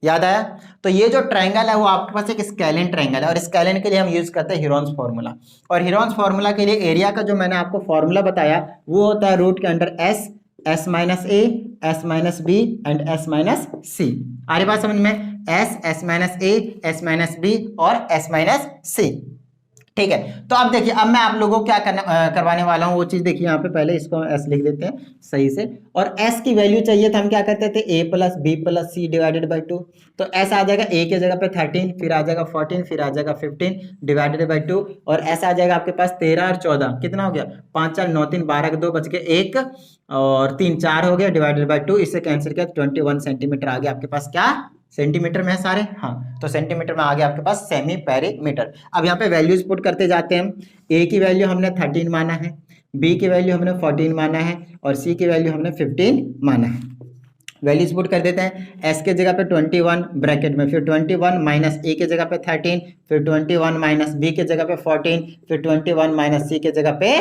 Speaker 1: याद आया? तो ये जो ट्रायंगल है वो आपके पास एक स्केलिन ट्रायंगल है और स्केलिन के लिए हम यूज करते हैं हीरोन्स फार्मूला। और हीरोन्स फार्मूला के लिए एरिया का जो मैंने आपको फार्मूला बताया वो होता है रूट के under S, S minus A, S minus B and S minus C. आ रही बात समझ में? S, S minus A, S minus B और एस माइनस सी। ठीक है, तो अब देखिए, अब मैं आप लोगों को क्या करवाने वाला हूँ वो चीज देखिए। यहाँ पे पहले इसको एस लिख देते हैं सही से, और एस की वैल्यू चाहिए था, हम क्या करते थे, A plus B plus C divided by 2। तो एस आ जाएगा ए के जगह पे 13, फिर आ जाएगा 14, फिर आ जाएगा 15 डिवाइडेड बाई 2, और एस आ जाएगा आपके पास 13 और 14, कितना हो गया, 5 4 9 3 12 के 2 बच गए 1 और 3 4 हो गया डिवाइडेड बाई 2, इससे कैंसिल किया 21 सेंटीमीटर आ गया आपके पास। क्या सेंटीमीटर में है सारे? हाँ, तो सेंटीमीटर में आ गया आपके पास सेमी पेरीमीटर। अब यहाँ पे वैल्यूज पुट करते जाते हैं। ए की वैल्यू हमने 13 माना है, बी की वैल्यू हमने 14 माना है और सी की वैल्यू हमने 15 माना है। वैल्यूज पुट कर देते हैं। एस के जगह पे 21 ब्रैकेट में, फिर 21 माइनस ए के जगह पे 13, फिर 21 माइनस बी के जगह पे 14, फिर 21 माइनस सी के जगह पे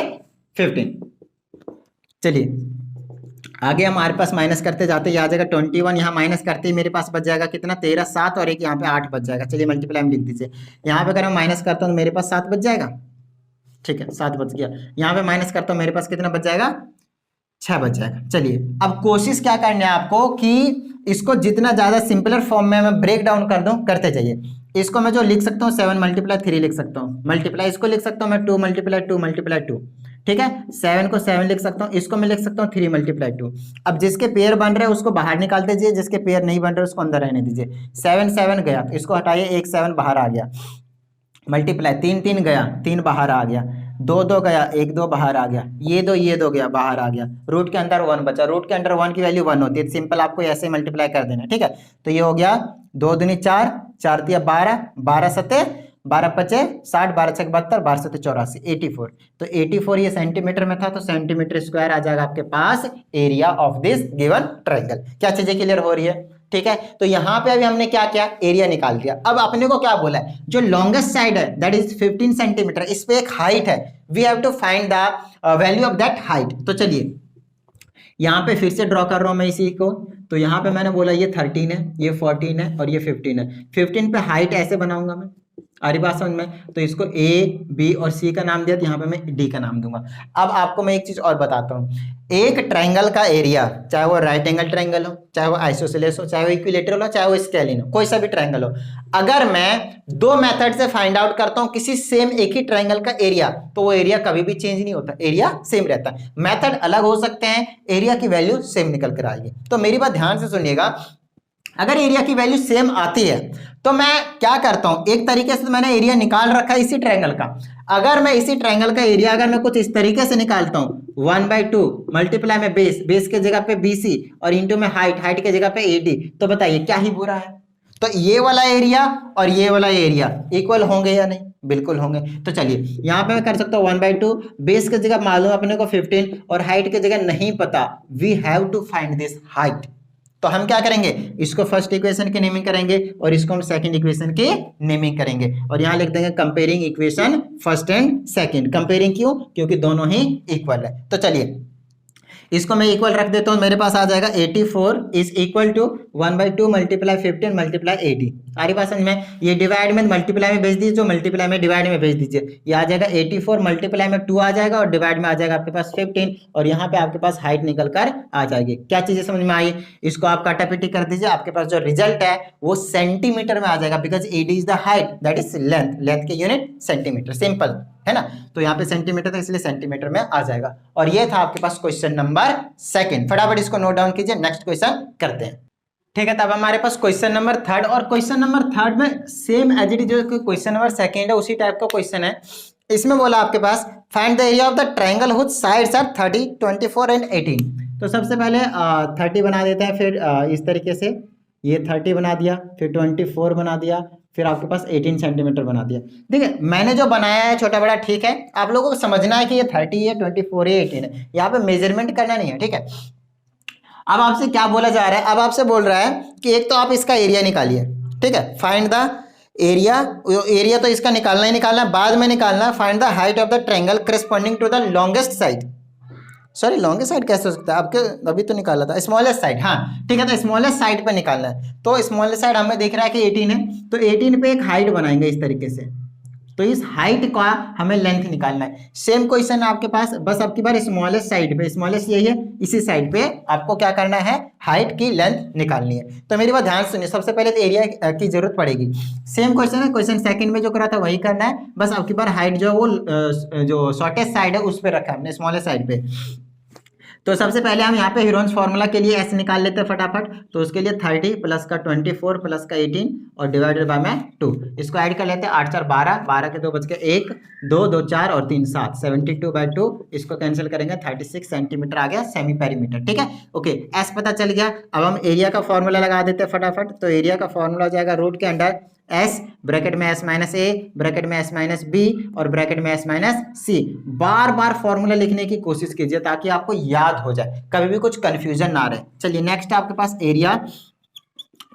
Speaker 1: 15। चलिए आगे हमारे पास माइनस करते जाते, यहाँ आ जाएगा 21, यहाँ माइनस करते ही मेरे पास बच जाएगा कितना, 13 7 और एक यहाँ पे 8 बच जाएगा। चलिए मल्टीप्लाई में लिख दीजिए। यहाँ पे अगर मैं माइनस करता हूँ तो मेरे पास 7 बच जाएगा। ठीक है, 7 बच गया। यहाँ पे माइनस करता हूँ मेरे पास कितना बच जाएगा, 6 बच जाएगा। चलिए अब कोशिश क्या करनी है आपको कि इसको जितना ज्यादा सिंपलर फॉर्म में मैं ब्रेक डाउन कर दूं, करते जाइए। इसको मैं जो लिख सकता हूँ 7 मल्टीप्लाई 3 लिख सकता हूँ, मल्टीप्लाई इसको लिख सकता हूँ मैं 2 मल्टीप्लाई 2 मल्टीप्लाई 2। ठीक है, 7 को 7 लिख सकता हूँ, इसको मैं लिख सकता हूँ 3 मल्टीप्लाई 2। अब जिसके पेयर बन रहे हैं उसको बाहर निकाल दीजिए, जिसके पेयर नहीं बन रहे उसको अंदर रहने दीजिए। 7 7 गया तो इसको हटाइए, 1 7 बाहर आ गया, मल्टीप्लाई 3 3 गया, 3 बाहर आ गया, 2 2 गया, 1 2 बाहर आ गया, ये दो गया बाहर आ गया, रूट के अंदर 1 बचा। रूट के अंदर 1 की वैल्यू 1 होती है, सिंपल आपको ऐसे मल्टीप्लाई कर देना। ठीक है, तो ये हो गया 2 दूनी 4, 4 दिया 12, 12 सत्ते 12 पचे 60, 12 छक 72, 12 सत्ते 84, 84। तो 84 ये सेंटीमीटर में था, तो सेंटीमीटर स्क्वायर आ जाएगा आपके पास area of this given triangle. क्या चीजें क्लियर हो रही है? ठीक है, तो यहाँ पे अभी हमने क्या किया, एरिया निकाल दिया। अब अपने को क्या बोला है, जो लॉन्गेस्ट साइड है दैट इज 15 सेंटीमीटर, इस पे एक हाइट है, we have to find the value of that height. तो चलिए यहाँ पे फिर से ड्रॉ कर रहा हूं मैं इसी को। तो यहाँ पे मैंने बोला ये 13 है, ये 14 है और ये 15 है। 15 पे हाइट ऐसे बनाऊंगा मैं, आ रही बात समझ में? तो इसको ए बी और सी का नाम दिया, तो यहाँ पे मैं डी का नाम दूंगा। अब आपको मैं एक चीज और बताता हूँ, एक ट्रायंगल का एरिया, चाहे वो राइट एंगल ट्रायंगल हो, चाहे वो आइसोसेलेस हो, चाहे वो इक्विलेटरल हो, चाहे वो स्केलिन हो, कोई सा भी ट्रायंगल हो, अगर मैं 2 मेथड से फाइंड आउट करता हूं किसी सेम एक ही ट्रायंगल का एरिया, तो वो एरिया कभी भी चेंज नहीं होता, एरिया सेम रहता है। मेथड अलग हो सकते हैं, एरिया की वैल्यू सेम निकल कर आएगी। तो मेरी बात ध्यान से सुनिएगा, अगर एरिया की वैल्यू सेम आती है तो मैं क्या करता हूं, एक तरीके से मैंने एरिया निकाल रखा है इसी ट्रायंगल का। अगर मैं इसी ट्रायंगल का एरिया अगर मैं कुछ इस तरीके से निकालता हूं, 1/2 मल्टीप्लाई में बेस, बेस के जगह पे BC और इंटू में हाइट, हाइट के जगह पे AD, तो बताइए क्या ही बुरा है? तो ये वाला एरिया और ये वाला एरिया इक्वल होंगे या नहीं? बिल्कुल होंगे। तो चलिए यहाँ पे मैं कर सकता हूँ 1/2, बेस के जगह मालूम अपने को 15 और हाइट के जगह नहीं पता, we have to find this height. तो हम क्या करेंगे, इसको फर्स्ट इक्वेशन की नेमिंग करेंगे और इसको हम सेकंड इक्वेशन की नेमिंग करेंगे, और यहाँ लिख देंगे comparing equation first and second. Comparing क्यों? क्योंकि दोनों ही इक्वल है। तो चलिए इसको मैं इक्वल रख देता हूं, मेरे पास आ जाएगा 84 is equal to 1/2 multiply 15 multiply 80। आ रही बात समझ में? ये डिवाइड में मल्टीप्लाई में भेज दीजिए, जो मल्टीप्लाई में डिवाइड में भेज दीजिए। ये आ जाएगा 84 मल्टीप्लाई में 2 आ जाएगा और डिवाइड में आ जाएगा आपके पास 15, और यहाँ पे आपके पास हाइट निकल कर आ जाएगी। क्या चीजें समझ में आई? इसको आप काटापीटी कर दीजिए, आपके पास जो रिजल्ट है वो सेंटीमीटर में आ जाएगा, because AD is the height, that is length, length के यूनिट सेंटीमीटर, सिंपल है ना। तो यहाँ पे सेंटीमीटर था इसलिए सेंटीमीटर में आ जाएगा। और ये था आपके पास क्वेश्चन नंबर सेकंड। फटाफट इसको नोट डाउन कीजिए, नेक्स्ट क्वेश्चन करते हैं। ठीक है, तब हमारे पास क्वेश्चन नंबर थर्ड, और क्वेश्चन नंबर थर्ड में सेम एज इट इज जो क्वेश्चन नंबर सेकंड है उसी टाइप का क्वेश्चन है। इसमें बोला आपके पास find the area of the triangle whose sides are 30, 24 and 18। तो सबसे पहले 30 बना देते हैं, फिर इस तरीके से ये 30 बना दिया, फिर 24 बना दिया, फिर आपके पास 18 सेंटीमीटर बना दिया। देखिए मैंने जो बनाया है छोटा बड़ा ठीक है, आप लोगों को समझना है कि ये 30 है, 24 है, 18 है, यहाँ पे मेजरमेंट करना नहीं है। ठीक है, अब आपसे क्या बोला जा रहा है, अब आपसे बोल रहा है कि एक तो आप इसका एरिया निकालिए। ठीक है, फाइंड द एरिया, एरिया तो इसका निकालना ही निकालना है, बाद में निकालना है find the height of the triangle corresponding to the longest side. Sorry longest side कैसे हो सकता है आपके, अभी तो निकाला था स्मॉलेस्ट साइड, हाँ ठीक है, तो स्मॉलेस्ट साइड पे निकालना है। तो स्मॉलेस्ट साइड हमें दिख रहा है कि 18 है, तो 18 पे एक हाइट बनाएंगे इस तरीके से, तो इस हाइट का हमें लेंथ निकालना है। सेम क्वेश्चन है आपके पास, बस आपकी बार स्मॉलेस्ट साइड पे, स्मॉलेस्ट यही है, इसी साइड पे आपको क्या करना है, हाइट की लेंथ निकालनी है। तो मेरी बात ध्यान सुनिए, सबसे पहले तो एरिया की जरूरत पड़ेगी। सेम क्वेश्चन है, क्वेश्चन सेकंड में जो करा था वही करना है, बस आपकी बार हाइट जो है वो जो शॉर्टेस्ट साइड है उस पर रखा है हमने, स्मॉलेस्ट साइड पे। तो सबसे पहले हम यहाँ पे हीरोन्स फॉर्मूला के लिए एस निकाल लेते हैं फटाफट। तो उसके लिए 30 प्लस का 24 प्लस का 18 और डिवाइडेड बाय में 2, इसको ऐड कर लेते हैं। 8 4 12, 12 के 2 बच गए 1, 2 2 4 और 3 7, 72/2, इसको कैंसिल करेंगे 36 सेंटीमीटर आ गया सेमी पेरीमीटर। ठीक है, ओके, एस पता चल गया। अब हम एरिया का फॉर्मूला लगा देते हैं फटाफट। तो एरिया का फॉर्मूला हो जाएगा रूट के अंडर एस, ब्रैकेट में एस माइनस ए, ब्रैकेट में एस माइनस बी और ब्रैकेट में एस माइनस सी। बार बार फॉर्मूला लिखने की कोशिश कीजिए ताकि आपको याद हो जाए, कभी भी कुछ कंफ्यूजन ना रहे। चलिए नेक्स्ट आपके पास area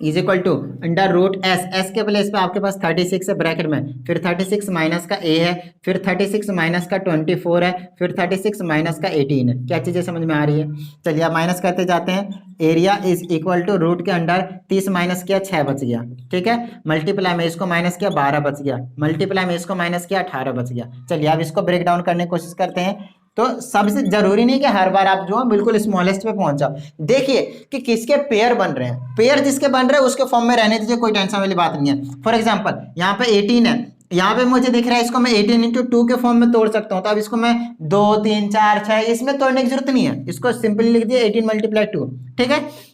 Speaker 1: is equal to under root S, S के प्लेस पे आपके पास 36 है ब्रैकेट में, फिर 36 माइनस का ए है, फिर 36 माइनस का 24 है, फिर 36 माइनस का 18 है। क्या चीज़ें समझ में आ रही है? चलिए आप माइनस करते जाते हैं। Area is equal to root के अंडर 30 माइनस किया 6 बच गया, ठीक है, मल्टीप्लाई में इसको माइनस किया 12 बच गया, मल्टीप्लाई में इसको माइनस किया 18 बच गया। चलिए अब इसको ब्रेक डाउन करने की कोशिश करते हैं। तो सबसे जरूरी नहीं कि हर बार आप जो है बिल्कुल स्मॉलेस्ट पे पहुंच जाओ। देखिए कि किसके पेयर बन रहे हैं, पेयर जिसके बन रहे हैं उसके फॉर्म में रहने दीजिए, कोई टेंशन वाली बात नहीं है। फॉर एग्जांपल यहाँ पे 18 है, यहाँ पे मुझे दिख रहा है इसको मैं 18 × 2 के फॉर्म में तोड़ सकता हूँ। तो अब इसको मैं 2 3 4 6 इसमें तोड़ने की जरूरत नहीं है, इसको सिंपली लिख दिया 18 × 2, ठीक है।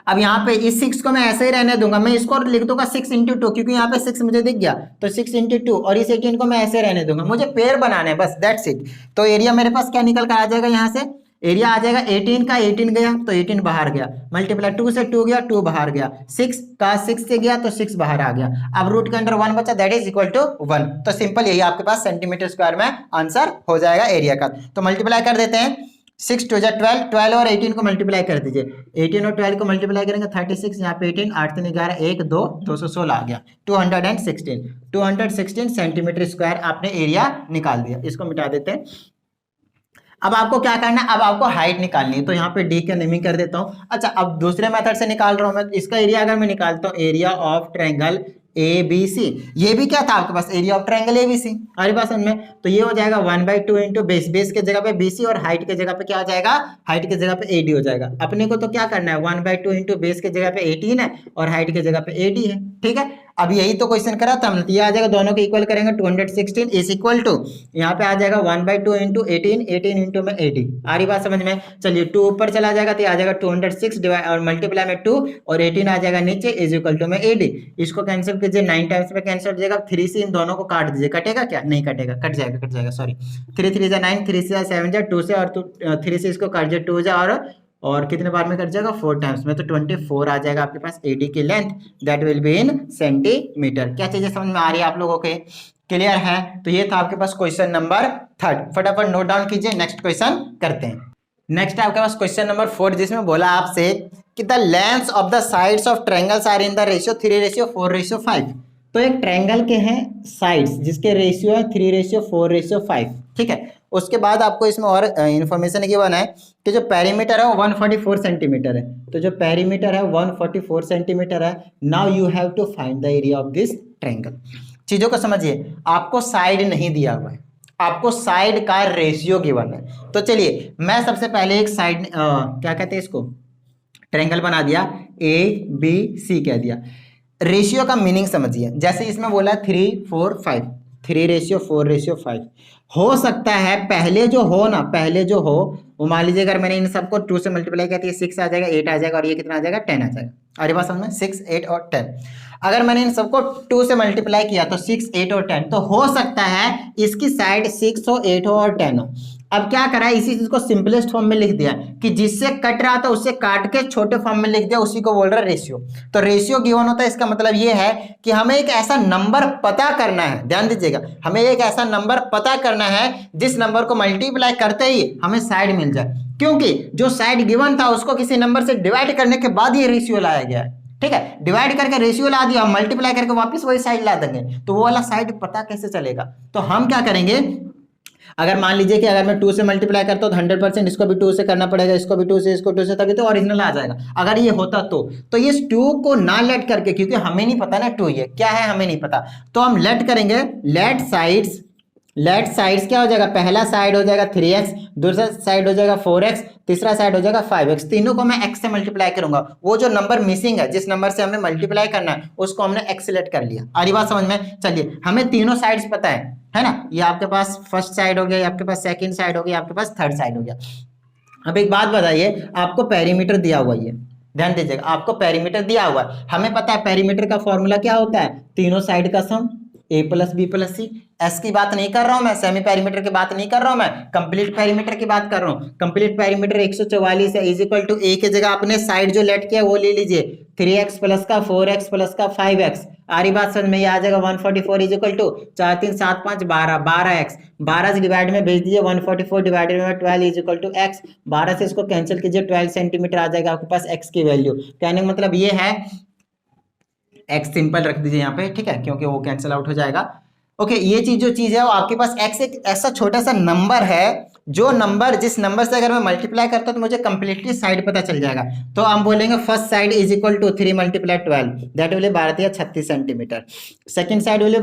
Speaker 1: अब यहाँ पे इस 6 को मैं ऐसे ही रहने दूंगा, मैं इसको लिख दूंगा 6 × 2, क्योंकि यहाँ पे 6 मुझे दिख गया, तो 6 × 2 और इस 18 को मैं ऐसे रहने दूंगा, मुझे पेयर बनाना है बस, दैट्स इट। तो एरिया मेरे पास क्या निकल कर आ जाएगा, यहाँ से एरिया आ जाएगा 18 का 18 गया तो 18 बाहर गया, मल्टीप्लाई 2 से 2 गया 2 बाहर गया, 6 का 6 से गया तो 6 बाहर आ गया। अब रूट के अंदर 1 बचा, दैट इज इक्वल टू 1। तो सिंपल यही आपके पास सेंटीमीटर स्क्वायर में आंसर हो जाएगा एरिया का। तो मल्टीप्लाई कर देते हैं, 6 2 12, 12 और 18 को मल्टीप्लाई कर दीजिए, 18 और 12 को मल्टीप्लाई करेंगे 36, यहाँ पे 18, 8 3 11 1 2 216 आ गया, 216 सेंटीमीटर स्क्वायर आपने एरिया निकाल दिया। इसको मिटा देते हैं। अब आपको क्या करना है, अब आपको हाइट निकालनी है, तो यहाँ पे डी का नेमिंग कर देता हूँ। अच्छा, अब दूसरे मेथड से निकाल रहा हूँ मैं, इसका एरिया अगर मैं निकालता हूँ, एरिया ऑफ ट्रायंगल ABC, ये भी क्या था आपके पास, एरिया ऑफ ट्रायंगल ABC, हमारी बात समझ में। तो ये हो जाएगा 1/2 इंटू बेस, बेस के जगह पे BC और हाइट के जगह पे क्या हो जाएगा, हाइट के जगह पे AD हो जाएगा। अपने को तो क्या करना है, 1/2 इंटू बेस के जगह पे 18 है और हाइट के जगह पे AD है, ठीक है। अब यही तो क्वेश्चन करा था हमने, ये आ जाएगा, दोनों को इक्वल करेंगे, 216 इज इक्वल टू, यहाँ पे आ जाएगा 1/2 इंटू 18, 18 इंटू में 80, आ रही बात समझ में। चलिए 2 ऊपर चला जाएगा तो आ जाएगा 206 डिवाइड और मल्टीप्लाई में 2 और 18 आ जाएगा नीचे इज इक्वल टू में 80। इसको कैंसिल कीजिए, 9 टाइम्स में कैंसिल हो जाएगा, 3 से इन दोनों को काट दीजिए, कटेगा क्या, नहीं कटेगा, कट जाएगा सॉरी, 3 3 जा 9, 3 से 7 जा 2 से और 3 से इसको काट जाए 2 जा और कितने बार में कट जाएगा, 4 टाइम्स में, तो 24 आ जाएगा आपके पास AD की length, that will be in centimetre. क्या चीजें समझ में आ रही है आप लोगों के, क्लियर है? तो ये था आपके पास क्वेश्चन नंबर 3, फटाफट नोट डाउन कीजिए, नेक्स्ट क्वेश्चन करते हैं। नेक्स्ट आपके पास क्वेश्चन नंबर 4, जिसमें बोला आपसे कि the lengths of the sides of triangles are in the ratio 3:4:5। तो एक ट्रायंगल के हैं साइड्स जिसके रेशियो है 3:4:5, ठीक है। उसके बाद आपको इसमें और इन्फॉर्मेशन गिवन है कि जो पेरीमीटर है वो 144 सेंटीमीटर है। तो जो पेरीमीटर है 144 सेंटीमीटर है। Now you have to find the area of this triangle. चीजों को समझिए, आपको साइड नहीं दिया हुआ है, आपको साइड का रेशियो गिवन है। तो चलिए मैं सबसे पहले एक साइड क्या कहते हैं इसको, ट्रायंगल बना दिया, ABC कह दिया। रेशियो का मीनिंग समझिए, जैसे इसमें बोला 3:4:5, 3:4:5। हो सकता है पहले जो हो वो मान लीजिए, अगर मैंने इन सबको 2 से मल्टीप्लाई किया तो ये 6 आ जाएगा, 8 आ जाएगा और ये कितना आ जाएगा, 10 आ जाएगा। अरे बात समझ में, 6 8 और 10। अगर मैंने इन सबको 2 से मल्टीप्लाई किया तो 6 8 और 10, तो हो सकता है इसकी साइड 6 हो, 8 हो और 10 हो। अब क्या करा है, इसी चीज को सिंपलेस्ट फॉर्म में लिख दिया कि जिससे कट रहा था उससे काट के छोटे फॉर्म में लिख दिया, उसी को बोल रहा है रेशियो। तो रेशियो गिवन होता है, इसका मतलब ये है कि हमें एक ऐसा नंबर पता करना है, ध्यान दीजिएगा, हमें एक ऐसा नंबर पता करना है जिस नंबर को मल्टीप्लाई करते ही हमें साइड मिल जाए, क्योंकि जो साइड गिवन था उसको किसी नंबर से डिवाइड करने के बाद ये रेशियो लाया गया है, ठीक है। डिवाइड करके रेशियो ला दिया, मल्टीप्लाई करके वापस वही साइड ला देंगे, तो वो वाला साइड पता कैसे चलेगा। तो हम क्या करेंगे, अगर मान लीजिए कि अगर मैं 2 से मल्टीप्लाई करता हूँ तो 100% इसको भी 2 से करना पड़ेगा, इसको भी 2 से, इसको 2 से, तभी तो ओरिजिनल आ जाएगा। अगर ये होता तो ये 2 को ना लेट करके, क्योंकि हमें नहीं पता ना 2 ये क्या है, हमें नहीं पता, तो हम लेट करेंगे, लेट साइड्स क्या हो जाएगा, पहला साइड हो जाएगा 3x, दूसरा साइड हो जाएगा 4x, तीसरा साइड हो जाएगा 5x, तीनों को मैं x से मल्टीप्लाई करूंगा। वो जो नंबर मिसिंग है, जिस नंबर से हमें मल्टीप्लाई करना है, उसको हमने x सेलेक्ट कर लिया। आ रही बात समझ में? चलिए, हमें तीनों साइड्स पता है ना, ये आपके पास फर्स्ट साइड हो गया, ये आपके पास सेकंड साइड हो गया, आपके पास थर्ड साइड हो गया। अब एक बात बताइए, आपको पेरीमीटर दिया हुआ है, ध्यान दीजिएगा, आपको पेरीमीटर दिया हुआ है। हमें पता है पेरीमीटर का फॉर्मूला क्या होता है, तीनों साइड का sum, a plus B plus C. S की बात नहीं कर रहा हूं मैं, सेमी पेरीमीटर की बात नहीं कर रहा हूं मैं, कंप्लीट पेरीमीटर की बात कर रहा हूं। कंप्लीट पेरीमीटर 144 है, इज इक्वल टू a की जगह आपने साइड जो लेट किया वो ले लीजिए, 3x प्लस का 4x प्लस का 5x। आ रही बात समझ में? ये आ जाएगा 144 इज इक्वल टू 4 3 7 5 12, 12x, 12 से डिवाइड में भेज दीजिए, 144 डिवाइडेड में 12 इज इक्वल टू x, 12 से इसको कैंसिल कीजिए, 12 सेंटीमीटर आ जाएगा आपके पास x की वैल्यू। कहने का मतलब ये है, x सिंपल रख दीजिए यहाँ पे, ठीक है, क्योंकि वो कैंसिल आउट हो जाएगा। ओके, ये चीज जो चीज है वो आपके पास x एक ऐसा छोटा सा नंबर है, जो नंबर, जिस नंबर से अगर मैं मल्टीप्लाई करता हूं तो मुझे कंप्लीटली साइड पता चल जाएगा। तो हम बोलेंगे first side is equal to 3 multiply 12, that will be 12 या 36 centimetre. Second side will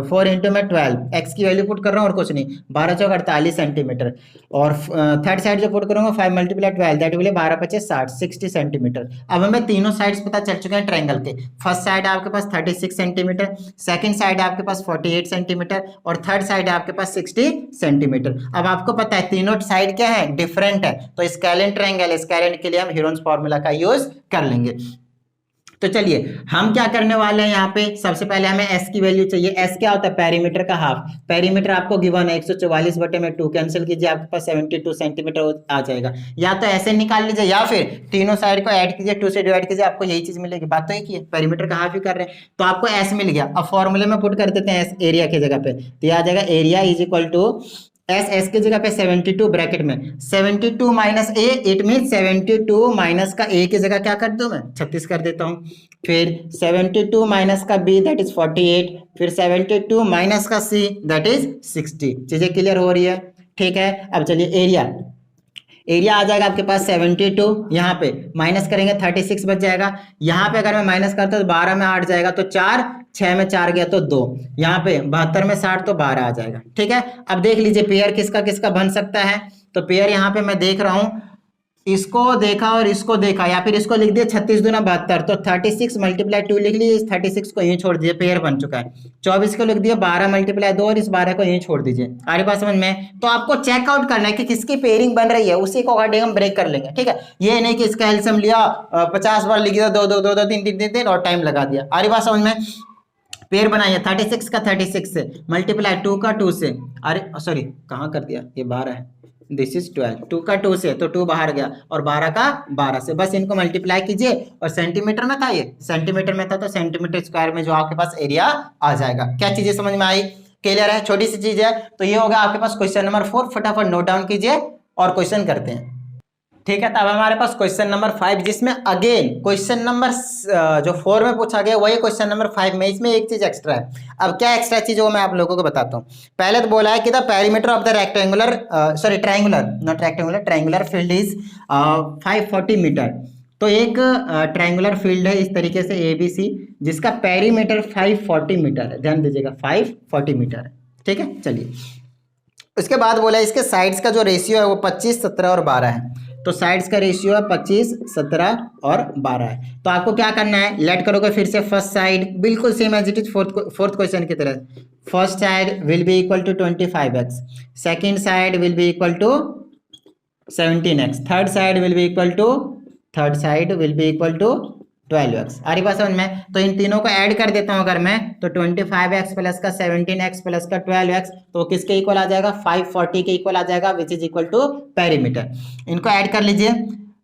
Speaker 1: 4 into में 12, x की वैल्यू पुट कर रहा हूँ और कुछ नहीं, 12 चौक 48 सेंटीमीटर। और थर्ड साइड जो पुट करूंगा 5 मल्टीप्लाई 12, दैट विल 12 25 60, 60 सेंटीमीटर। अब हमें तीनों साइड्स पता चल चुके हैं ट्रायंगल के। फर्स्ट साइड आपके पास 36 सेंटीमीटर, सेकंड साइड आपके पास 48 सेंटीमीटर, और थर्ड साइड आपके पास 60 सेंटीमीटर। अब आपको पता है तीनों साइड क्या है, डिफरेंट है, तो स्केलेन ट्रायंगल, स्केलेन के लिए हम हीरोन्स फार्मूला का यूज कर लेंगे। तो चलिए हम क्या करने वाले हैं, यहाँ पे सबसे पहले हमें s की वैल्यू चाहिए। s क्या होता है, पेरीमीटर का हाफ। पेरीमीटर आपको गिवन है 144 बटे में 2, कैंसिल कीजिए, आपके पास 72 सेंटीमीटर आ जाएगा। या तो ऐसे निकाल लीजिए, या फिर तीनों साइड को ऐड कीजिए, 2 से डिवाइड कीजिए, आपको यही चीज मिलेगी। बात तो एक ही है, पेरीमीटर का हाफ ही कर रहे हैं, तो आपको s मिल गया। अब फॉर्मूले में पुट कर देते हैं s एरिया की जगह पे, तो यह आ जाएगा area is equal to S की जगह पे 72 ब्रैकेट में 72 minus A, it mean 72 minus का ए की जगह क्या कर दूं मैं, 36 कर देता हूं। फिर 72 माइनस का बी दैट इज 48, फिर 72 माइनस का सी दैट इज 60। चीजें क्लियर हो रही है? ठीक है। अब चलिए एरिया आ जाएगा आपके पास 72, यहाँ पे माइनस करेंगे 36 बच जाएगा। यहाँ पे अगर मैं माइनस करता हूँ तो 12 में 8 जाएगा, तो 4, 6 में 4 गया तो 2, यहाँ पे 72 में 60 तो 12 आ जाएगा। ठीक है। अब देख लीजिए पेयर किसका किसका बन सकता है। तो पेयर यहाँ पे मैं देख रहा हूँ, इसको देखा और इसको देखा, या फिर इसको लिख दिया 36 दूना 72, तो 36 मल्टीप्लाई 2 लिख लीजिए, इस 36 को यहीं छोड़ दीजिए, पेयर बन चुका है। 24 को लिख दिया 12 मल्टीप्लाई 2, और इस 12 को यहीं छोड़ दीजिए। आ रही बात समझ में? तो आपको चेकआउट करना है कि किसकी पेयरिंग बन रही है, उसी को हम ब्रेक कर लेंगे। ठीक है, ये नहीं कि इसका एलसीएम लिया 50 बार लिख दिया, 2 2 2 2 3 3 3 और टाइम लगा दिया। आ रही बात समझ में? पेयर बनाइए 36 का 36 से, मल्टीप्लाई 2 का 2 से, अरे सॉरी कहाँ कर दिया, ये 12 है, दिस इज 12, 2 का 2 से तो 2 बाहर गया, और 12 का 12 से, बस इनको मल्टीप्लाई कीजिए। और सेंटीमीटर में था, ये सेंटीमीटर में था, तो सेंटीमीटर स्क्वायर में जो आपके पास एरिया आ जाएगा। क्या चीजें समझ में आई? क्लियर है? छोटी सी चीज है। तो ये होगा आपके पास क्वेश्चन नंबर 4, फटाफट नोट डाउन कीजिए और क्वेश्चन करते हैं। ठीक है, तब हमारे पास क्वेश्चन नंबर 5, जिसमें अगेन क्वेश्चन नंबर जो 4 में पूछा गया वही क्वेश्चन नंबर 5 में, इसमें एक चीज एक्स्ट्रा है। अब क्या एक्स्ट्रा चीज वो मैं आप लोगों को बताता हूँ। पहले तो बोला है कि the perimeter of the rectangular triangular, not rectangular, triangular field is 540 metre. तो एक ट्रायंगुलर फील्ड है इस तरीके से ABC, जिसका पेरीमीटर 540 मीटर है। ध्यान दीजिएगा 540 मीटर है। ठीक है, चलिए उसके बाद बोला इसके साइड्स का जो रेशियो है वो 25, 17 और 12 है। तो साइड्स का रेशियो है 25, 17 और 12 है। तो आपको क्या करना है, लेट करोगे फिर से फर्स्ट साइड, बिल्कुल same as it is fourth question की तरह। First side will be equal to 25x, second side will be equal to 17x, third side will be equal to 12x। आ रही बात समझ में? तो इन तीनों को ऐड कर देता हूं अगर मैं, तो 25x प्लस का 17x प्लस का 12x, तो किसके इक्वल आ जाएगा, 540 के इक्वल आ जाएगा, which is equal to perimeter. इनको ऐड कर लीजिए,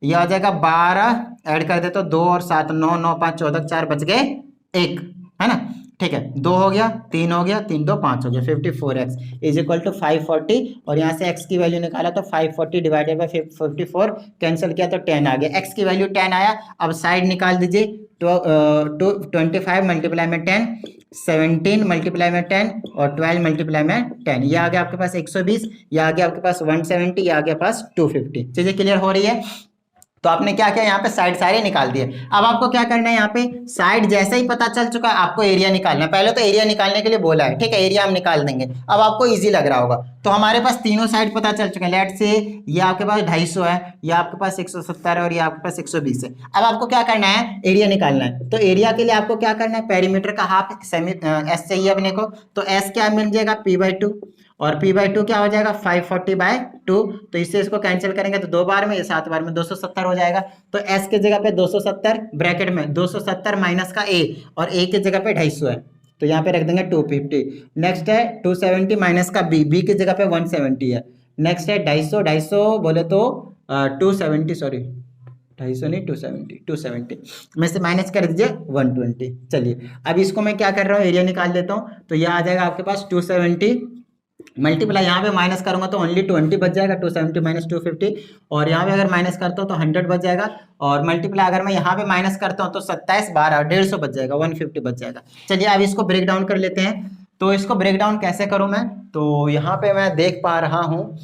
Speaker 1: ये आ जाएगा 12, ऐड कर देते हो 2 और 7, 9, 9 5 14, 4 बच गए 1, है ना। ठीक है, 2 हो गया, 3 हो गया, 3 2 5 हो गया, 54x इज इक्वल टू 540 और यहाँ से x की वैल्यू निकाला तो 540 डिवाइडेड बाई 54 कैंसिल किया तो 10 आ गया, x की वैल्यू 10 आया। अब साइड निकाल दीजिए, 25 मल्टीप्लाई में 10, 17 मल्टीप्लाई में 10 और 12 मल्टीप्लाई में 10, ये आ गया आपके पास 120, ये आ गया आपके पास 170, ये आ गया पास 250। चीजें क्लियर हो रही है? तो आपने क्या किया, यहाँ पे साइड सारे निकाल दिए। अब आपको क्या करना है, यहाँ पे साइड जैसे ही पता चल चुका है आपको एरिया निकालना है। पहले तो एरिया निकालने के लिए बोला है, ठीक है, एरिया हम निकाल देंगे। अब आपको इजी लग रहा होगा, तो हमारे पास तीनों साइड पता चल चुके हैं। लेट से ये आपके पास 250 है, ये आपके पास 170 है और ये आपके पास 120 है। अब आपको क्या करना है, एरिया निकालना है। तो एरिया के लिए आपको क्या करना है, पेरीमीटर का हाफ सेमी एस चाहिए अपने को, तो एस क्या मिल जाएगा, p/2 और p/2 क्या हो जाएगा, 540/2। तो इससे इसको कैंसिल करेंगे तो 2 बार में, ये 7 बार में 270 हो जाएगा। तो s के जगह पे 270 ब्रैकेट में 270 माइनस का a और a के जगह पे 250 है, तो यहाँ पे रख देंगे 250। नेक्स्ट है 270 माइनस का b की जगह पे 170 है। नेक्स्ट है 250 बोले तो 270, सॉरी 250 नहीं 270 में से माइनस कर दीजिए 120। चलिए अब इसको मैं क्या कर रहा हूँ, एरिया निकाल लेता हूँ। तो यह आ जाएगा आपके पास 270 मल्टीप्लाई, यहाँ पे माइनस करूंगा तो ओनली 20 बच जाएगा, 270 माइनस 250, और यहाँ पे अगर माइनस करता हूँ तो 100 बच जाएगा, और मल्टीप्लाई अगर मैं यहाँ पे माइनस करता हूँ तो 27 12 150 बच जाएगा, 150 बच जाएगा। चलिए अब इसको ब्रेक डाउन कर लेते हैं। तो इसको ब्रेक डाउन कैसे करूँ मैं, तो यहाँ पे मैं देख पा रहा हूँ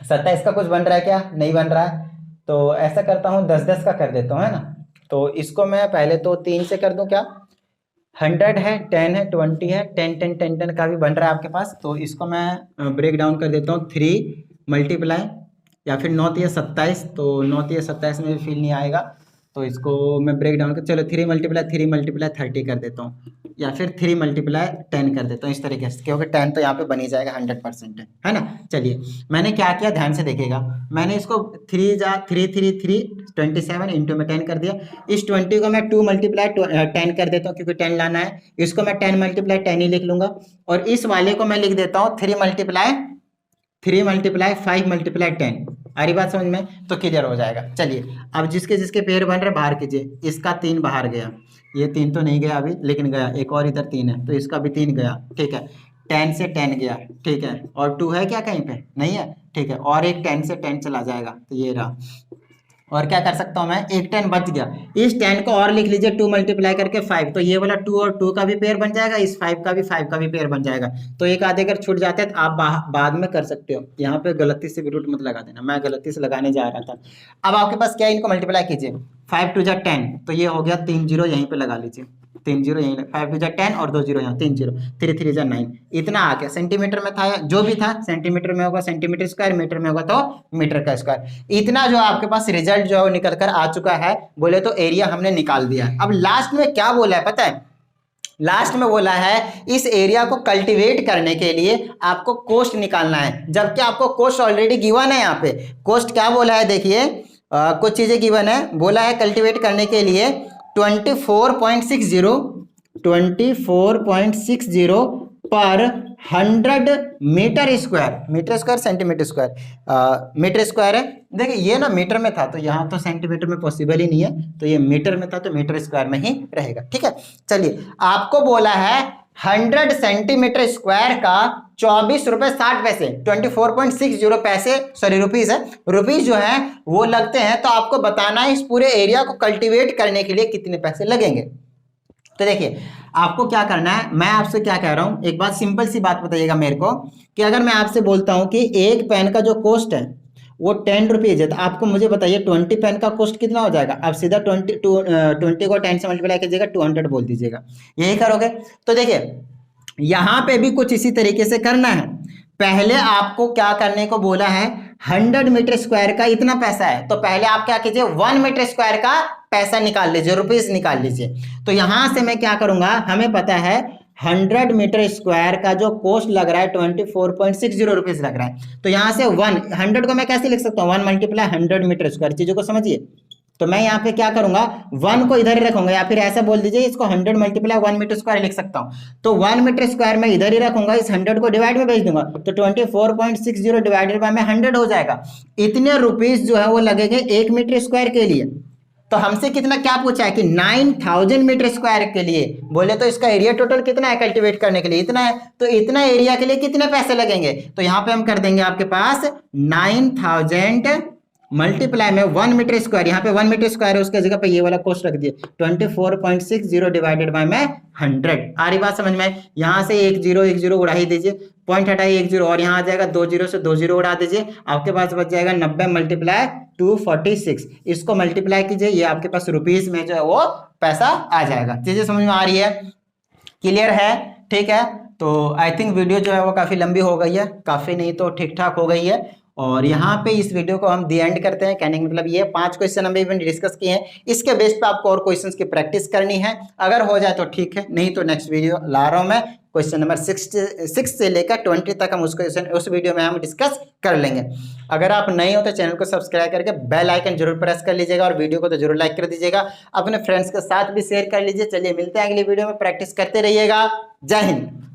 Speaker 1: 27 का कुछ बन रहा है क्या, नहीं बन रहा है, तो ऐसा करता हूँ 10 10 का कर देता हूँ, है ना। तो इसको मैं पहले तो 3 से कर दूँ क्या, 100 है, 10 है, 20 है, 10 10 10 10 का भी बन रहा है आपके पास। तो इसको मैं ब्रेक डाउन कर देता हूँ, 3 मल्टीप्लाई या फिर 9 3 27, तो 9 3 27 में भी फील नहीं आएगा, तो इसको मैं ब्रेक डाउन कर, चलो 3 मल्टीप्लाई 30 कर देता हूँ, या फिर 3 मल्टीप्लाई 10 कर देता हूँ इस तरीके से, क्योंकि 10 तो यहाँ पे बन ही जाएगा 100% है ना। चलिए मैंने क्या किया, ध्यान से देखिएगा, मैंने इसको 3 3 3 3 27 इंटू में 10 कर दिया। इस 20 को मैं 2 मल्टीप्लाई 10 कर देता हूँ, क्योंकि 10 लाना है। इसको मैं 10 मल्टीप्लाई 10 ही लिख लूंगा, और इस वाले को मैं लिख देता हूँ 3 मल्टीप्लाई 5 मल्टीप्लाई 10। आ रही बात समझ में, तो क्लियर हो जाएगा। चलिए अब जिसके जिसके पेयर बन रहे बाहर कीजिए। इसका 3 बाहर गया, ये 3 तो नहीं गया अभी, लेकिन गया एक और इधर 3 है, तो इसका भी 3 गया, ठीक है। 10 से 10 गया, ठीक है, और 2 है क्या कहीं पे, नहीं है, ठीक है, और एक 10 से 10 चला जाएगा, तो ये रहा। और क्या कर सकता हूँ मैं, एक 10 बच गया, इस 10 को और लिख लीजिए 2 मल्टीप्लाई करके 5, तो ये वाला 2 और 2 का भी पेयर बन जाएगा, इस 5 का भी पेयर बन जाएगा। तो एक आधे अगर छूट जाते हैं तो आप बाद में कर सकते हो, यहाँ पे गलती से भी रूट मत लगा देना, मैं गलती से लगाने जा रहा था। अब आपके पास क्या है, इनको मल्टीप्लाई कीजिए, 5 2 जा 10, तो ये हो गया 3 0 यहीं पे लगा लीजिए, 3 0 यहीं, 5 2 जा 10 और 2 0 यहाँ, 3 0, 3 3 जा 9, इतना आ गया। सेंटीमीटर में था, जो भी था सेंटीमीटर में होगा सेंटीमीटर स्क्वायर, मीटर में होगा तो मीटर का स्क्वायर। इतना जो आपके पास रिजल्ट जो है निकल कर आ चुका है, बोले तो एरिया हमने निकाल दिया है। अब लास्ट में क्या बोला है पता है, लास्ट में बोला है इस एरिया को कल्टीवेट करने के लिए आपको कोस्ट निकालना है, जबकि आपको कोस्ट ऑलरेडी गिवन है। यहाँ पे कोस्ट क्या बोला है, देखिए कुछ चीजें गिवन है, बोला है कल्टीवेट करने के लिए 24.60 पर 100 metre square centimetre square, metre square है। देखिए ये ना मीटर में था, तो यहाँ तो सेंटीमीटर में पॉसिबल ही नहीं है, तो ये मीटर में था तो मीटर स्क्वायर में ही रहेगा, ठीक है। चलिए आपको बोला है 100 सेंटीमीटर स्क्वायर का 24 रुपए 60 पैसे, 24.60 पैसे, सॉरी रुपीज है, रुपीज जो है वो लगते हैं। तो आपको बताना है इस पूरे एरिया को कल्टीवेट करने के लिए कितने पैसे लगेंगे। तो देखिए आपको क्या करना है, मैं आपसे क्या कह रहा हूं, एक बात सिंपल सी बात बताइएगा मेरे को, कि अगर मैं आपसे बोलता हूं कि एक पेन का जो कॉस्ट है वो 10 रुपीज है, तो आपको मुझे बताइए 20 पेन का कॉस्ट कितना हो जाएगा। आप सीधा 20 को 10 से मल्टीप्लाई कीजिएगा, 200 बोल दीजिएगा, यही करोगे। तो देखिए यहां पे भी कुछ इसी तरीके से करना है। पहले आपको क्या करने को बोला है, 100 मीटर स्क्वायर का इतना पैसा है, तो पहले आप क्या कीजिए 1 मीटर स्क्वायर का पैसा निकाल लीजिए, रुपीस निकाल लीजिए। तो यहां से मैं क्या करूंगा, हमें पता है 100 मीटर स्क्वायर का जो कॉस्ट लग रहा है 24.60 रुपीज लग रहा है, तो यहां से 100 को मैं कैसे लिख सकता हूँ, 1 मल्टीप्लाई 100 मीटर स्क्वायर, चीजों को समझिए। तो मैं यहाँ पे क्या करूंगा, 1 को इधर ही रखूंगा, या फिर ऐसा बोल दीजिए इसको 100 मल्टीप्लाई 1 मीटर स्क्वायर लिख सकता हूँ। तो 1 मीटर स्क्वायर में इधर ही रखूंगा, इस 100 को डिवाइड में भेज दूंगा, तो 24.60 डिवाइडेड बाय में 100 हो जाएगा। इतने रुपीस जो है वो लगेंगे 1 मीटर स्क्वायर के लिए, तो हमसे कितना क्या पूछा है कि 9000 मीटर स्क्वायर के लिए, बोले तो इसका एरिया टोटल कितना है कल्टीवेट करने के लिए, इतना है, तो इतना एरिया के लिए कितने पैसे लगेंगे, तो यहाँ पे हम कर देंगे आपके पास 9000 मल्टीप्लाई में 1 मीटर स्क्वायर, यहाँ पे 1 मीटर स्क्वायर है, उसके जगह पे ये वाला कॉस्ट रख दिए 24.60 डिवाइडेड बाय में 100। आ रही बात समझ में, यहाँ से एक जीरो उड़ा ही दीजिए, पॉइंट हटाइए एक जीरो, और यहाँ आ जाएगा 2 जीरो से 2 जीरो उड़ा दीजिए, आपके पास बच जाएगा 90 मल्टीप्लाई 246, इसको मल्टीप्लाई कीजिए, ये आपके पास रुपीज में जो है वो पैसा आ जाएगा। चीजें समझ में आ रही है, क्लियर है, ठीक है। तो आई थिंक वीडियो जो है वो काफी लंबी हो गई है, काफी नहीं तो ठीक ठाक हो गई है, और यहाँ पे इस वीडियो को हम दी एंड करते हैं। कहने का मतलब ये 5 क्वेश्चन हमने इवन डिस्कस किए हैं, इसके बेस पे आपको और क्वेश्चंस की प्रैक्टिस करनी है, अगर हो जाए तो ठीक है, नहीं तो नेक्स्ट वीडियो ला रहा हूँ मैं, क्वेश्चन नंबर 6 से लेकर 20 तक हम उस वीडियो में हम डिस्कस कर लेंगे। अगर आप नए हो तो चैनल को सब्सक्राइब करके बेल आइकन जरूर प्रेस कर लीजिएगा, और वीडियो को तो जरूर लाइक कर दीजिएगा, अपने फ्रेंड्स के साथ भी शेयर कर लीजिए। चलिए मिलते हैं अगली वीडियो में, प्रैक्टिस करते रहिएगा। जय हिंद।